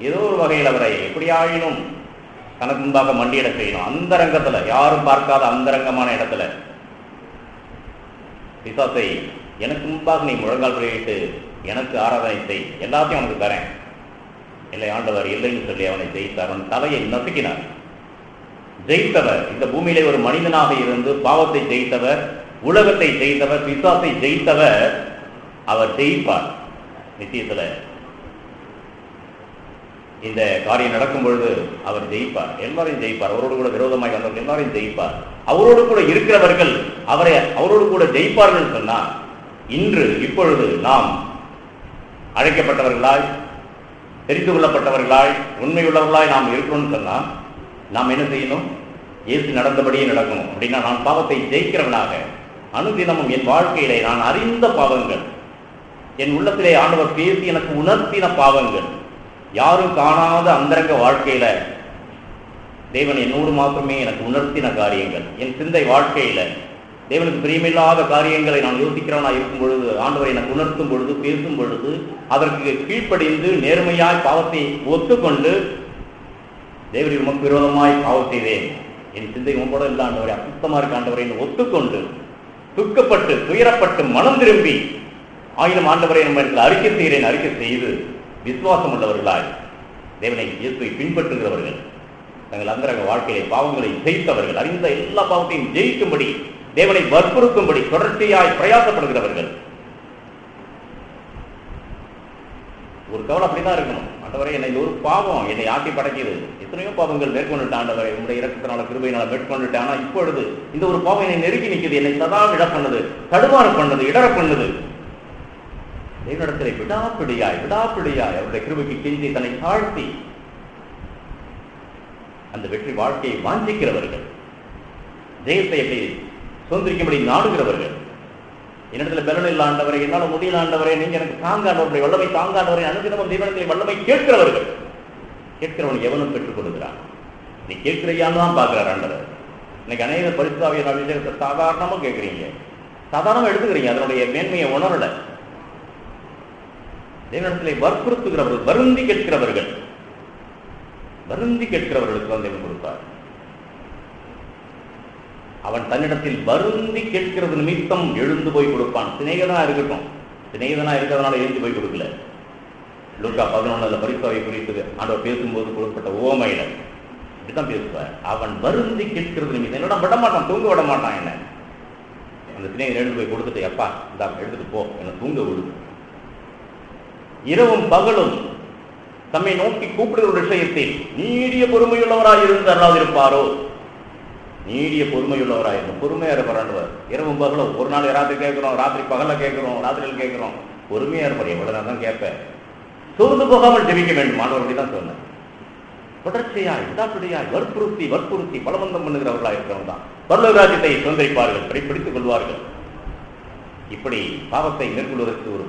ஏதோ ஒரு வகையில் அவரை எப்படியாயினும் தனக்கு முன்பாக மண்டியிட செய்யணும். அந்தரங்கத்துல, யாரும் பார்க்காத அந்தரங்கமான இடத்துல பிசாசை எனக்கு முன்பாக நீ முழங்கால் படியிட்டு எனக்கு ஆராதனை செய், எல்லாத்தையும் அவனுக்கு தரேன். இல்லை ஆண்டவர் இல்லைன்னு சொல்லி அவனை ஜெயித்தார். அவன் தலையை நசுக்கினார். ஜெயித்தவர், இந்த பூமியிலே ஒரு மனிதனாக இருந்து பாவத்தை ஜெயித்தவர், உலகத்தை ஜெயித்தவர், பிசாசை ஜெயித்தவர். அவர் ஜெயிப்பார் நிச்சயத்துல. இந்த காரியம் நடக்கும் பொழுது அவர் ஜெயிப்பார், எல்லாரையும் ஜெயிப்பார். அவரோடு கூட விரோதமாய் வந்தவர்கள் எல்லாரையும் ஜெயிப்பார். அவரோடு கூட இருக்கிறவர்கள் அவரோடு கூட ஜெயிப்பார்கள் சொன்னார். இன்று இப்பொழுது நாம் அழைக்கப்பட்டவர்களாய், தெரிந்து கொள்ளப்பட்டவர்களாய், உண்மையுள்ளவர்களாய் நாம் இருக்கிறோம்னு சொன்னா நாம் என்ன செய்யணும்? இயேசு நடந்தபடியே நடக்கணும். அப்படின்னா நான் பாவத்தை ஜெயிக்கிறவனாக அனுதினமும் என் வாழ்க்கையிலே நான் அறிந்த பாவங்கள், என் உள்ளத்திலே ஆண்டவர் பேசி எனக்கு உணர்த்தின பாவங்கள், யாரும் காணாத அந்தரங்க வாழ்க்கையில தேவன் என்னோடு மாத்திரமே எனக்கு உணர்த்தின காரியங்கள், என் சிந்தை வாழ்க்கையில தேவனுக்கு பிரியமில்லாத காரியங்களை நான் யோசிக்கிறவனா இருக்கும் பொழுது, ஆண்டவரை எனக்கு உணர்த்தும் பொழுது, பேசும் பொழுது அதற்கு கீழ்ப்படிந்து நேர்மையாய் பாவத்தை ஒத்துக்கொண்டு, தேவனை உமக்கு விரோதமாய் பாவம் செய்தேன், என் சிந்தை உங்களோட இல்லை ஆண்டவரை, அசுத்தமா இருக்க ஆண்டவரை ஒத்துக்கொண்டு, துக்கப்பட்டு துயரப்பட்டு மனம் திரும்பி ஆயினும் ஆண்டவரை நம்ம அறிக்கை செய்கிறேன், அறிக்கை செய்து விசுவாசம் உள்ளவர்களாய் தேவனை இயேசுவை பின்பற்றுகிறவர்கள், தங்கள் அந்தரங்க வாழ்க்கையை பாவங்களை ஜெயித்தவர்கள், அறிந்த எல்லா பாவத்தையும் ஜெயிக்கும்படி, தேவனை வற்புறுத்தும்படி தொடர்ச்சியாய் பிரயாசப்படுகிறவர்கள். ஒரு கவலை அப்படிதான் இருக்கணும். ஆண்டவரை என்னை ஒரு பாவம் என்னை ஆட்டி படைக்குது, எத்தனையோ பாவங்கள் மேற்கொண்டுட்டு ஆண்டவரை உங்களுடைய இரக்கத்தினால கிருபையினால மேற்கொண்டுட்டு, ஆனா இப்பொழுது இந்த ஒரு பாவம் என்னை நெருங்கி நிற்குது, என்னை சதா விட பண்ணுது, தடுமாறு பண்ணுது, இடர பண்ணுது. தேவனிடத்திலே விடாப்பிடியாய் அவருடைய கிருபைக்கு கெஞ்சி தன்னை தாழ்த்தி அந்த வெற்றி வாழ்க்கையை வாஞ்சிக்கிறவர்கள், ஜெயத்தை எப்படி சுதந்திரிக்கும்படி நாடுகிறவர்கள். என்னிடத்துல பலன் இல்ல ஆண்டவரை, என்னால முடியல ஆண்டவரை, நீங்க எனக்கு தாங்காண்டவருடைய வல்லமை தாங்காண்டவரை அனுதினமும் தேவனிடத்திலே வல்லமை கேட்கிறவர்கள். கேட்கிறவன் எவனும் பெற்றுக் கொடுக்கிறான். நீ கேட்கிறையான்னு தான் பார்க்கிறார் ஆண்டவர். இன்னைக்கு அநேக பரிசுத்தாவியர் அபிஷேகத்தை சாதாரணமா கேட்கிறீங்க, சாதாரணமா எடுத்துக்கிறீங்க, அதனுடைய மேன்மையை உணரல. தேவனிடத்திலே வற்புறுத்துகிறவர்கள், வருந்தி கேட்கிறவர்கள், வருந்தி கேட்கிறவர்களுக்கு தான் தேவன் கொடுப்பார். அவன் தன்னிடத்தில் வருந்தி கேட்கிறது நிமித்தம் எழுந்து போய் கொடுப்பான். சிநேகிதனா இருக்கட்டும், சிநேகிதனா இருக்கிறதுனால எழுந்து போய் கொடுக்கல. லூக்கா 11 பரிசுத்தாவியை குறித்து ஆண்டவர் பேசும்போது கொடுக்கப்பட்ட உவமையில இப்படிதான் பேசுவார். அவன் வருந்தி கேட்கிறது நிமித்தம், என்னோட விட மாட்டான், தூங்க விட மாட்டான். என்ன அந்த சிநேகிதன் எழுந்து போய் கொடுத்துட்டு, எப்பா இந்த எடுத்துட்டு போ, என்ன தூங்க விடு. இரவும் பகலும் தம்மை நோக்கி கூப்பிடுகிற ஒரு விஷயத்தில் நீடிய பொறுமையுள்ளவராயிருந்து அல்லாதிருப்பாரோ? நீடிய பொறுமையுள்ளவராயிருக்கும், பொறுமையா இருப்பார். இரவும் பகலும், ஒரு நாள் ராத்திரி கேட்கிறோம், ராத்திரி பகல கேட்கிறோம், ராத்திரியில் கேட்கிறோம், பொறுமையா இருப்பார். எவ்வளவு நேரம் தான் கேட்பேன், சோர்ந்து போகாமல் ஜெபிக்க வேண்டும். ஆண்டவர் அப்படிதான் சொன்னேன். தொடர்ச்சியாய் விடாப்பிடியாய் வற்புறுத்தி பலவந்தம் பண்ணுகிறவர்களாக இருக்கிறவங்க தான் பரலோக ராஜ்யத்தை சுதந்திரிப்பார்கள், பிடித்துக் கொள்வார்கள். இப்படி பாவத்தை மேற்கொள்வதற்கு ஒரு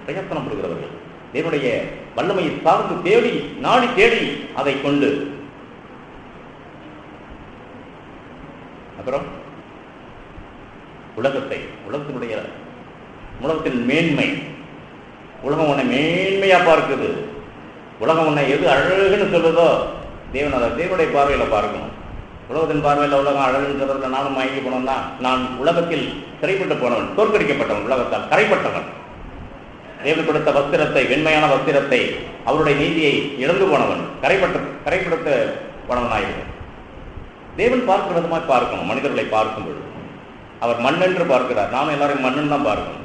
பிரயத்தனம் படுகிறவர்கள், தேவனுடைய வல்லமையை சார்ந்து தேடி நாடி தேடி அதை கொண்டு, அப்புறம் உலகத்தினுடைய உலகத்தின் மேன்மை, உலகம் உன்னை மேன்மையா பார்க்குது. உலகம் உன்னை எது அழகுன்னு சொல்லுதோ தேவன் அதை தேவனுடைய பார்வையில பார்க்கணும். உலகத்தின் பார்வையில் உலகம் அழகுன்னு சொல்றதுல நானும் மயங்கி போனோம்னா, நான் உலகத்தில் சிறைப்பட்டு போனவன், தோற்கடிக்கப்பட்டவன், உலகத்தால் கரைப்பட்டவன், தேவன் கொடுத்த வஸ்திரத்தை, வெண்மையான வஸ்திரத்தை, அவருடைய நீதியை இழந்து போனவன், கரைப்படுத்த போனவனாயிருக்கும். தேவன் பார்க்கிற விதமாய் பார்க்கணும். மனிதர்களை பார்க்கும் பொழுது அவர் மண்ணென்று பார்க்கிறார். நாம எல்லாரும் மண்ணுன்னு தான் பார்க்கணும்.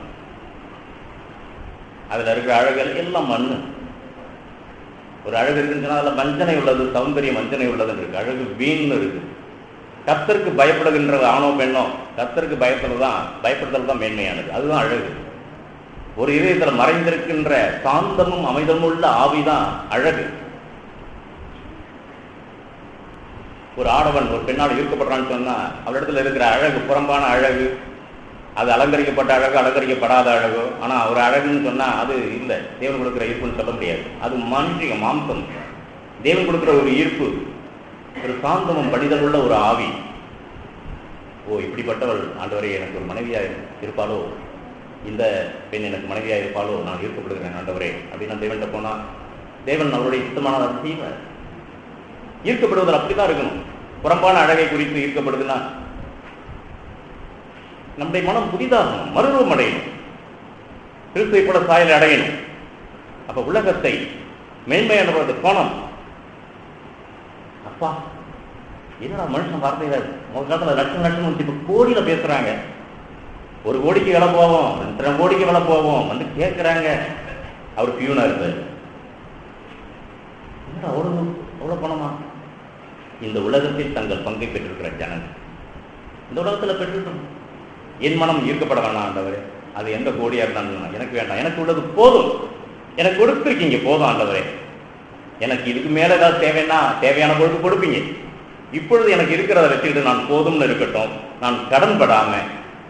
அதுல இருக்கிற அழகல் எல்லாம் மண்ணு. ஒரு அழகு இருக்குன்னு அதில் வஞ்சனை உள்ளது, சௌந்தரியம் வஞ்சனை உள்ளதுன்னு இருக்கு, அழகு வீண் இருக்கு. கர்த்தருக்கு பயப்படுகின்ற ஆணோ பெண்ணோ, கர்த்தருக்கு பயப்படுதல் தான் மேன்மையானது, அதுதான் அழகு. ஒரு இதயத்தில் மறைந்திருக்கின்ற சாந்தமும் அமைதமும் உள்ள ஆவிதான் அழகு. ஒரு ஆடவன் ஒரு பெண்ணால் ஈர்க்கப்படுறான்னு சொன்னா அவரிடத்துல இருக்கிற அழகு புறம்பான அழகு, அது அலங்கரிக்கப்பட்ட அழகு, அலங்கரிக்கப்படாத அழகு. ஆனா ஒரு அழகுன்னு சொன்னா அது இல்லை, தேவன் கொடுக்குற ஈர்ப்புன்னு சொல்ல முடியாது. அது மான்றிக மாம்சம். தேவன் கொடுக்குற ஒரு ஈர்ப்பு, ஒரு சாந்தமும் பணிதல் உள்ள ஒரு ஆவி. ஓ, இப்படிப்பட்டவள் ஆண்டவரே எனக்கு ஒரு மனைவியா இருப்பாளோ, இந்த பெண் எனக்கு மனைவியா இருப்பாளோ, நான் ஈர்க்கப்படுகிறேன் ஆண்டவரே அப்படின்னு தேவன்கிட்ட போனா தேவன் அவருடைய சுத்தமான செய்வார். ஈர்க்கப்படுவதில் அப்படிதான் இருக்கணும். புறம்பான அழகை குறித்து ஈர்க்கப்படுதுன்னா நம்முடைய மனம் புதிதாகணும், மறுரூபம் அடையணும், கிறிஸ்துவை போல சாயலை அடையணும். அப்ப உலகத்தை மேன்மையானது கோணம். அப்பா என்னடா மனுஷன் வார்த்தையில முதல் காலத்துல லட்சம் லட்சம் இப்ப கோடியில பேசுறாங்க. 1 கோடிக்கு வேலை போவோம், 2 கோடிக்கு வேலை போவோம் வந்து கேட்கிறாங்க. அவர் பியூனா இருப்பார். என்னடா அவ்வளவு பணமா? இந்த உலகத்தில் தங்கள் பங்கை பெற்றிருக்கிற ஜனங்கள் இந்த உலகத்துல பெற்றிருக்கணும். என் மனம் ஈர்க்கப்பட வேணாம் ஆண்டவரே, அது எந்த கோடியா இருந்தாலும் எனக்கு வேண்டாம், எனக்கு உள்ளது போதும், எனக்கு கொடுத்துருக்கீங்க போதும் ஆண்டவரே. எனக்கு இதுக்கு மேல ஏதாவது தேவைன்னா தேவையான பொழுது கொடுப்பீங்க. இப்பொழுது எனக்கு இருக்கிறத வச்சுக்கிட்டு நான் போதும்னு இருக்கட்டும். நான் கடன் படாம,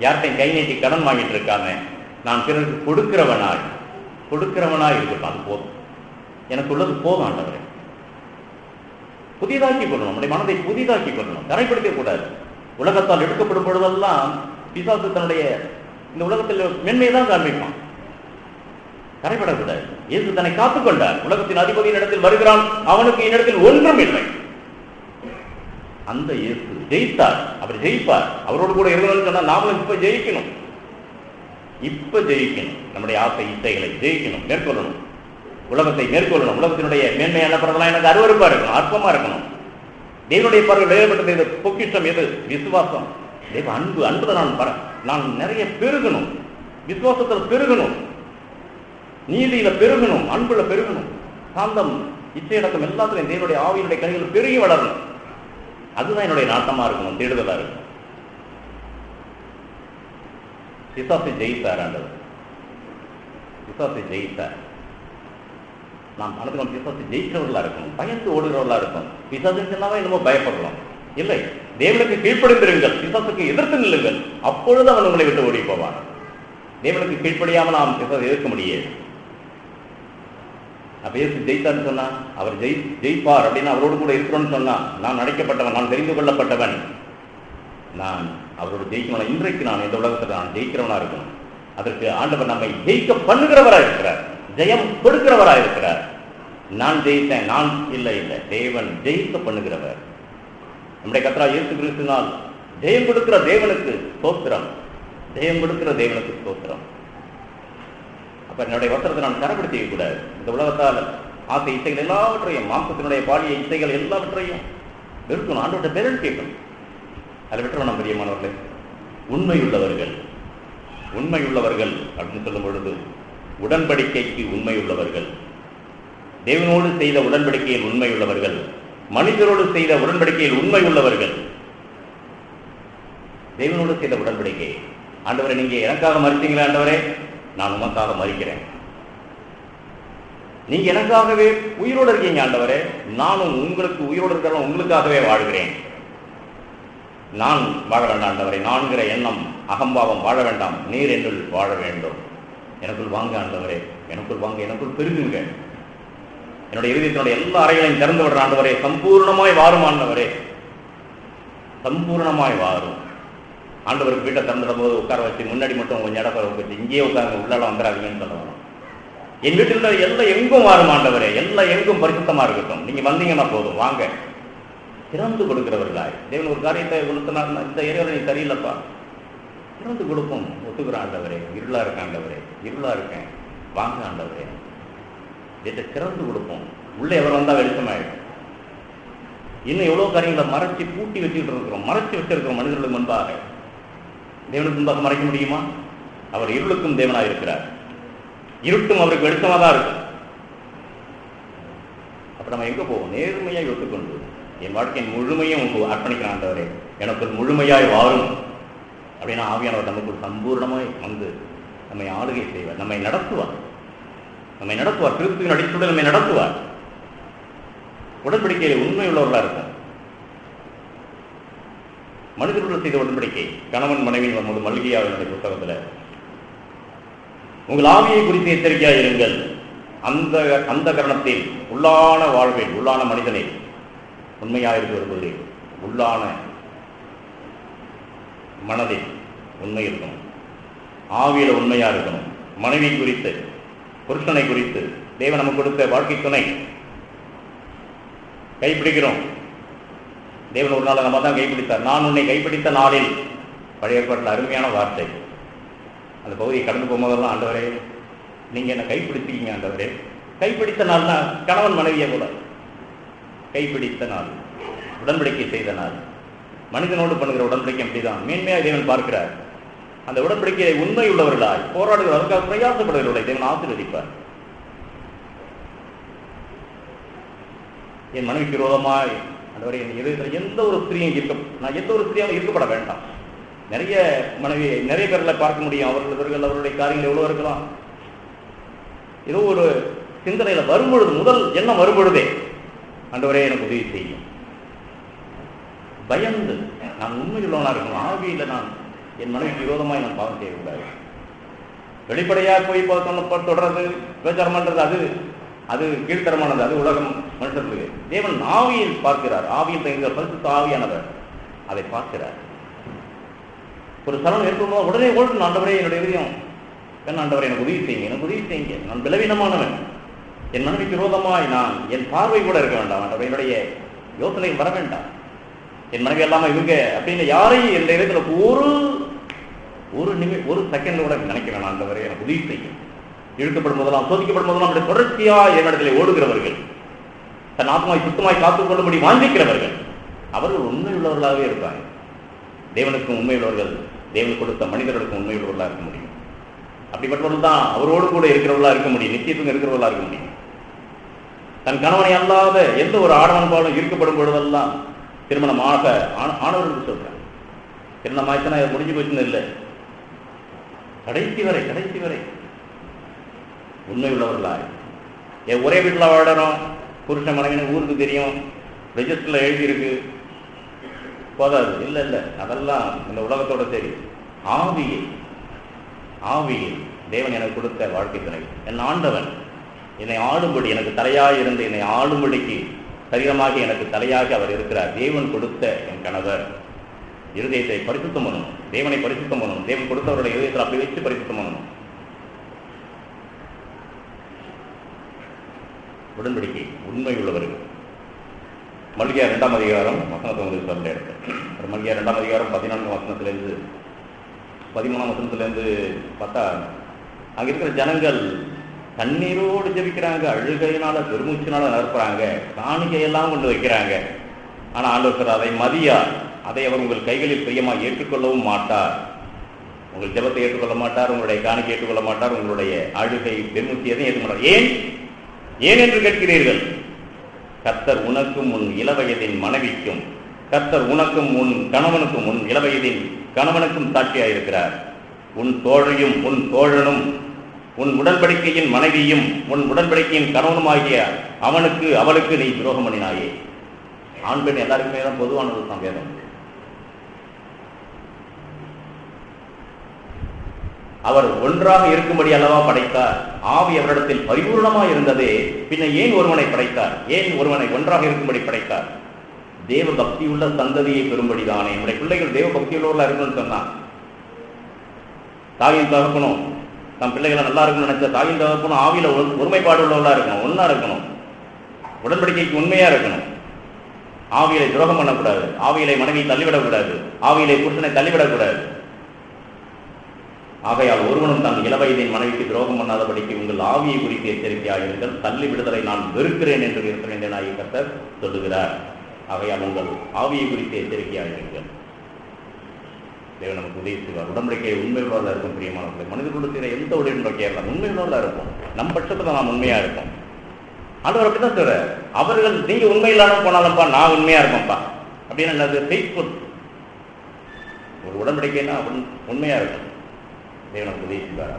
யார்கிட்டையும் கை நீட்டி கடன் வாங்கிட்டு இருக்காம, நான் பிறருக்கு கொடுக்கிறவனாய் இருக்கட்டும். அது போதும், எனக்கு உள்ளது போதும் ஆண்டவரே. புதிதாக்கி கொள்ளணும், நம்முடைய மனதை புதிதாக்கி கொள்ளணும், தரைப்படுத்த கூடாது. உலகத்தால் எடுக்கப்படும் பொழுதெல்லாம் பிசாசு தன்னுடைய இந்த உலகத்தில் மென்மையை தான் காண்பிப்பான். தரைப்படக்கூடாது. இயேசு தன்னை காத்துக்கொண்டார். உலகத்தின் அதிபதியின் இடத்தில் வருகிறான், அவனுக்கு என்னிடத்தில் ஒன்றும் இல்லை. அந்த இயேசு ஜெயித்தார், அவர் ஜெயிப்பார். அவரோடு கூட இருக்கணும்னு சொன்னா நாமளும் இப்ப ஜெயிக்கணும். நம்முடைய ஆசை இச்சைகளை ஜெயிக்கணும், மேற்கொள்ளணும், உலகத்தை மேற்கொள்ளணும். உலகத்தினுடைய மேன்மையான பிறகுலாம் எனக்கு அருவருப்பா இருக்கணும், அற்பமா இருக்கணும். தேவனுடைய பார்வை வேறுபட்டது. பொக்கிஷம் எது? விசுவாசம். தேவ அன்பு. அன்புல நான் நிறைய பெருகணும், விசுவாசத்தில் பெருகணும், நீதியில பெருகணும், அன்புல பெருகணும், சாந்தம் இச்சையடக்கம் எல்லாத்துலையும் தேவனுடைய ஆவியினுடைய கனிகள் பெருகி வளரணும். அதுதான் என்னுடைய நாட்டமா இருக்கணும், தேடுதலா இருக்கணும். பிசாசை ஜெயித்தார் ஆண்டவர், பிசாசை ஜெயித்தார். நாம் மனதில் பிசாசை ஜெயிக்கிறவர்களா இருக்கணும், பயந்து ஓடுகிறவர்களா இருக்கும். பிசாசு சொன்னாவே என்னமோ பயப்படலாம். இல்லை, தேவனுக்கு கீழ்ப்படிந்திருங்கள், பிசாசுக்கு எதிர்த்து நில்லுங்கள், அப்பொழுது அவன் உங்களை விட்டு ஓடி போவான். தேவனுக்கு கீழ்ப்படியாமல் நாம் பிசாசை எதிர்க்க முடியாது. அப்ப இயேசு ஜெயித்தார்னு சொன்னா, அவர் ஜெயிப்பார் அப்படின்னு அவரோடு கூட இருக்கிறோன்னு சொன்னா, நான் அழைக்கப்பட்டவன், நான் தெரிந்து கொள்ளப்பட்டவன், நான் அவரோடு ஜெயிக்கணும். இன்றைக்கு நான் இந்த உலகத்தில் நான் ஜெயிக்கிறவனா இருக்கணும். அதற்கு ஆண்டவர் நம்மை ஜெயிக்க பண்ணுகிறவராக இருக்கிறார், ஜெயம் கொடுக்கிறவராக இருக்கிறார். நான் ஜெயித்தேன், நான் இல்லை, தேவன் ஜெயிக்க பண்ணுகிறவர். நம்முடைய கர்த்தராகிய இயேசு கிறிஸ்துவினால் ஜெயம் கொடுக்கிற தேவனுக்கு ஸ்தோத்திரம், ஜெயம் கொடுக்கிற தேவனுக்கு ஸ்தோத்திரம். அப்ப என்னுடைய வஸ்திரத்தை நான் கரப்படுத்திக்க கூடாது. இந்த உலகத்தால் ஆசை இசைகள் எல்லாவற்றையும், மாம்சத்தினுடைய பாலிய இசைகள் எல்லாவற்றையும் வெறுக்கணும், ஆண்டவர்கிட்ட பேரல் கேட்கணும். அதை விட்டுறோம் பிரியமானவர்களே. உண்மையுள்ளவர்கள் அப்படின்னு சொல்லும் பொழுது உடன்படிக்கைக்கு உண்மையுள்ளவர்கள், தேவனோடு செய்த உடன்படிக்கையில் உண்மையுள்ளவர்கள், மனிதரோடு செய்த உடன்படிக்கையில் உண்மை உள்ளவர்கள். தேவனோடு செய்த உடன்படிக்கை, ஆண்டவரை நீங்க எனக்காக மறித்தீங்களா ஆண்டவரே, நான் உமக்காக மறிக்கிறேன். நீங்க எனக்காகவே உயிரோடு இருக்கீங்க ஆண்டவரே, நானும் உங்களுக்கு உயிரோடு இருக்கிற உங்களுக்காகவே வாழ்கிறேன். நான் வாழ வேண்டாம் ஆண்டவரே, நான்கிற எண்ணம் அகம்பாவம் வாழ வேண்டாம், நீர் என்னுள் வாழ வேண்டும். எனக்குள் வாங்க ஆண்டவரே, எனக்குள் வாங்க, எனக்குள் பெருகுங்க. என்னுடைய இதயத்தினுடைய எல்லா அறைகளையும் திறந்து விடுற ஆண்டவரே, சம்பூர்ணமாய் வாரும் ஆண்டவரே, சம்பூர்ணமாய் வாரும். ஆண்டவருக்கு வீட்டை திறந்துடும் போது உட்கார வச்சு முன்னாடி மட்டும் கொஞ்சம் இடத்த வச்சு இங்கேயே உட்காருங்க, உள்ளால வந்துடாதீங்கன்னு சொல்லுவாங்க. என் வீட்டில் எல்லாம் எங்கும் வாரும் ஆண்டவரே, எல்லாம் எங்கும் பரிசுத்தமா இருக்கட்டும். நீங்க வந்தீங்கன்னா போதும், வாங்க. திறந்து கொடுக்கிறவர்களாய் தேவன் ஒரு காரியத்தை கொடுத்தனா, இந்த ஏரியாவில் நீ சரியில்லைப்பா, திறந்து கொடுப்போம். ஒத்துக்கிற ஆண்டவரே, இருளா இருக்க ஆண்டவரே, இருளா இருக்கேன், வாங்க ஆண்டவரே, இதை திறந்து கொடுப்போம். உள்ளே எவர் வந்தா வெளிச்சமாயிடும். இன்னும் எவ்வளவு காரியங்களை மறைச்சி பூட்டி வச்சுக்கிட்டு இருக்கிறோம், மறைச்சி வச்சிருக்கிறோம் மனிதர்களுக்கு முன்பாக. தேவனுக்கு முன்பாக மறைக்க முடியுமா? அவர் இருளுக்கும் தேவனாக இருக்கிறார், இருட்டும் அவருக்கு வெளிச்சமாக தான் இருக்கும். அப்ப நம்ம எங்க போவோம்? நேர்மையாய் ஒத்துக்கொண்டு என் வாழ்க்கையின் முழுமையும் அர்ப்பணிக்கிறான் ஆண்டவரே, எனக்குள் முழுமையாய் வாரும் அப்படின்னா ஆவியானவர் நமக்குள் சம்பூர்ணமாய் வந்து நம்மை ஆளுகை செய்வார், நம்மை நடத்துவார், கிறிஸ்துவின் அடிப்படையில் நம்மை நடத்துவார். உடன்படிக்கையில் உண்மை உள்ளவர்களா இருக்கும். மனிதர்கள் செய்த உடன்படிக்கை, கணவன் மனைவியின் நமது மல்கியாவினுடைய புத்தகத்துல, உங்கள் ஆவியை குறித்து எச்சரிக்கையாக இருங்கள், அந்த கரணத்தில் உள்ளான வாழ்வில், உள்ளான மனிதனில் உண்மையாக வருவதில், உள்ளான மனதில் உண்மை இருக்கணும், ஆவியில உண்மையா இருக்கணும். மனைவி குறித்து, புருஷனை குறித்து, தேவன் நமக்கு கொடுத்த வாழ்க்கை துணை கைப்பிடிக்கிறோம், தேவன் ஒரு நாள் நம்ம தான் கைப்பிடித்தார். நான் உன்னை கைப்பிடித்த நாளில், பழைய ஏற்பாட்டில் அருமையான வார்த்தை. அந்த பகுதியை கடந்து போகும்போதெல்லாம், ஆண்டவரே நீங்க என்ன கைப்பிடித்தீங்க ஆண்டவரே. கைப்பிடித்த நாள்னா கணவன் மனைவியை கூட கைப்பிடித்த நாள், உடன்படிக்கை செய்த நாள். மனிதனோடு பண்ணுகிற உடன்படிக்கை அப்படிதான் மேன்மையாக தேவன் பார்க்கிறார். அந்த உடன்படிக்கையை உண்மை உள்ளவர்களாய் போராடுகிற, அதற்காக பிரயாசப்படுகிறவர்களை தேவன் ஆசீர்வதிப்பார். என் மனைவிக்கு விரோதமாய் ஆண்டவரே என் இதயத்தில் எந்த ஒரு ஸ்திரீயும் நான் எந்த ஒரு ஸ்திரீயும் இருக்கப்பட வேண்டாம். நிறைய மனைவி நிறைய பேர்களை பார்க்க முடியும். அவர்களுடைய காரியங்கள் எவ்வளவு இருக்கலாம். ஏதோ ஒரு சிந்தனையில வரும்பொழுது, முதல் எண்ணம் வரும்பொழுதே, ஆண்டவரே எனக்கு உதவி செய்யும். பயந்து நான் உண்மையுள்ளவனா இருக்கணும். ஆவியில நான் என் மனைவிக்கு விரோதமாய் நான் பாவம் செய்யக்கூடாது. வெளிப்படையாக போய் தொடர்றது, பிரச்சாரம் பண்றது, அது கீழ்த்தரமானது. அது உலகம் மனுஷர்களுக்கு. தேவன் ஆவியில் பார்க்கிறார். ஆவியில் தங்குகிற பரிசுத்த ஆவியானவர் அதை பார்க்கிறார். ஒரு சலனம் ஏற்படும்போது உடனே ஓடு, ஆண்டவரே என்னுடைய இதயம் ஆண்டவரே எனக்கு உதவி செய்யுங்க, எனக்கு உதவி செய்யுங்க. நான் பலவீனமானவன். என் மனைவிக்கு விரோதமாய் நான் என் பார்வை கூட இருக்க வேண்டாம் ஆண்டவரே. என்னுடைய யோசனை வர வேண்டாம். என் மனைவி இல்லாம இவங்க அப்படின்னு யாரையும் என் இடத்துல ஒரு செகண்ட் கூட நினைக்க வேண்டாம். ஆண்டவரே எனக்கு உதவி செய்யும். இழுக்கப்படும் போதெல்லாம், சோதிக்கப்படும் போதெல்லாம் அப்படி தொடர்ச்சியா என்னிடத்திலே ஓடுகிறவர்கள், தன் ஆத்மாவை சுத்தமாய் காத்துக் கொள்ளும்படி வாஞ்சிக்கிறவர்கள், அவர்கள் உண்மை உள்ளவர்களாகவே இருப்பாங்க. தேவனுக்கும் உண்மை உள்ளவர்கள், தேவன் கொடுத்த மனிதர்களுக்கும் உண்மை உள்ளவர்களாக இருக்க முடியும். அப்படிப்பட்டவர்கள் தான் அவரோடு கூட இருக்கிறவர்களா இருக்க முடியும், நிச்சயத்துக்கு இருக்கிறவர்களா இருக்க முடியும். தன் கணவனை அல்லாத எந்த ஒரு ஆடவன் பாலும் ஈர்க்கப்படும் பொழுதெல்லாம் திருமணமாக ஆனவர்களுக்கு சொல்றாங்க. திருமணம் ஆயிடுச்சுன்னா முடிஞ்சு போச்சுன்னு இல்லை, கடைசி வரை உண்மை உள்ளவர்களாக. ஒரே வீட்டில் வாழறோம், புருஷன் மனைவின்னு ஊருக்கு தெரியும், ரெஜிஸ்டர்ல எழுதியிருக்கு, போதாது. இல்லை, அதெல்லாம் இந்த உலகத்தோட சரி. ஆவியை தேவன் எனக்கு கொடுத்த வாழ்க்கை துணை, என் ஆண்டவன் என்னை ஆளும்படி, எனக்கு தலையாய் இருந்து என்னை ஆளும்படிக்கு சரீரமாக எனக்கு தலையாக அவர் இருக்கிறார். தேவன் கொடுத்த என் கணவர். இருதயத்தை பரிசுத்தம் பண்ணணும், தேவனை பரிசுத்தம் பண்ணணும். தேவன் கொடுத்தவருடைய இருதயத்தில் அப்படி வச்சு பரிசுத்தம் பண்ணணும். உடன்படிக்கை உண்மை உள்ளவர்கள். மல்கியா 2ஆம் அதிகாரம் வசனத்தை உங்களுக்கு சொல்ல எடுத்தேன். மல்கியா 2ஆம் அதிகாரம் 14ஆம் வசனத்திலிருந்து 13ஆம் வசனத்திலிருந்து பார்த்தா, அங்க இருக்கிற ஜனங்கள் தண்ணீரோடு ஜெபிக்கிறாங்க, அழுகையினால பெருமூச்சினால நிரப்புறாங்க, காணிக்கையெல்லாம் கொண்டு வைக்கிறாங்க. ஆனா ஆண்டவர் அதை மதியார், அதை அவர் உங்கள் கைகளில் பிரியமாக ஏற்றுக்கொள்ளவும் மாட்டார். உங்கள் ஜெபத்தை ஏற்றுக்கொள்ள மாட்டார், உங்களுடைய காணிக்கை ஏற்றுக்கொள்ள மாட்டார், உங்களுடைய அழுகை பெருமூச்சி எதையும் ஏற்றுக்கொள்ள. ஏன் என்று கேட்கிறீர்கள்? கர்த்தர் உனக்கும் உன் இளவயதின் மனைவிக்கும், கர்த்தர் உனக்கும் உன் கணவனுக்கும் உன் இளவயதின் கணவனுக்கும் சாட்சியாயிருக்கிறார். உன் தோழையும் உன் தோழனும் உன் உடன்படிக்கையின் மனைவியும் உன் உடன்படிக்கையின் கணவனுமாகிய அவனுக்கு அவளுக்கு நீ துரோகம் பண்ணினாயே. ஆண் பெண் எல்லாருக்குமே தான் பொதுவானது தான் வேதம். அவர் ஒன்றாக இருக்கும்படி அல்லவா படைத்தார். ஆவி அவரிடத்தில் பரிபூர்ணமாக இருந்ததே, பின்ன ஏன் ஒருவனை படைத்தார்? ஏன் ஒருவனை ஒன்றாக இருக்கும்படி படைத்தார்? தேவ பக்தியுள்ள சந்ததியை பெறும்படிதானே. நம்முடைய பிள்ளைகள் தேவ பக்தியுள்ளவர்களா இருக்கணும்னு சொன்னான். தாயின் தகப்பனும் தம் பிள்ளைகளை நல்லா இருக்கணும்னு நினைச்சா தாயின் தகப்பனும் ஆவியில ஒருமைப்பாடு உள்ளவர்களா இருக்கணும், ஒன்னா இருக்கணும், உடன்படிக்கைக்கு உண்மையா இருக்கணும். ஆவியிலை துரோகம் பண்ணக்கூடாது, ஆவியிலை மனைவி தள்ளிவிடக்கூடாது, ஆவியிலை புருஷனை தள்ளிவிடக்கூடாது. ஆகையால் ஒருவனும் தன் இளவயதின் மனைவிக்கு துரோகம் பண்ணாதபடிக்கு உங்கள் ஆவியை குறித்து எச்சரிக்கையாயிருங்கள். தள்ளி விடுதலை நான் வெறுக்கிறேன் என்று இருக்கிறேன் என கர்த்தர் சொல்லுகிறார். ஆகையால் உங்கள் ஆவியை குறித்து எச்சரிக்கையாயிருங்கள். தேவன் நமக்கு உதவி செய்வார். உடன்படிக்கை உண்மை உள்ளவர்களாக இருக்கும் பிரியமானவர்களை. மனிதர்களோடு செய்கிற எந்த உடன்படிக்கையாக உண்மை உள்ளவர்களாக இருக்கும். நம் பட்சத்தில் நாம் உண்மையா இருப்போம். ஆண்டவர் அப்படிதான் சொல்ற, அவர்கள் நீங்க உண்மை இல்லாம போனாலும்ப்பா நான் உண்மையா இருப்பேன்ப்பா அப்படின்னு என்னது ஃபெய்த்ஃபுல். ஒரு உடன்படிக்கைன்னா உண்மையா இருக்கும். தேவன் நமக்கு உதவி செய்வார்.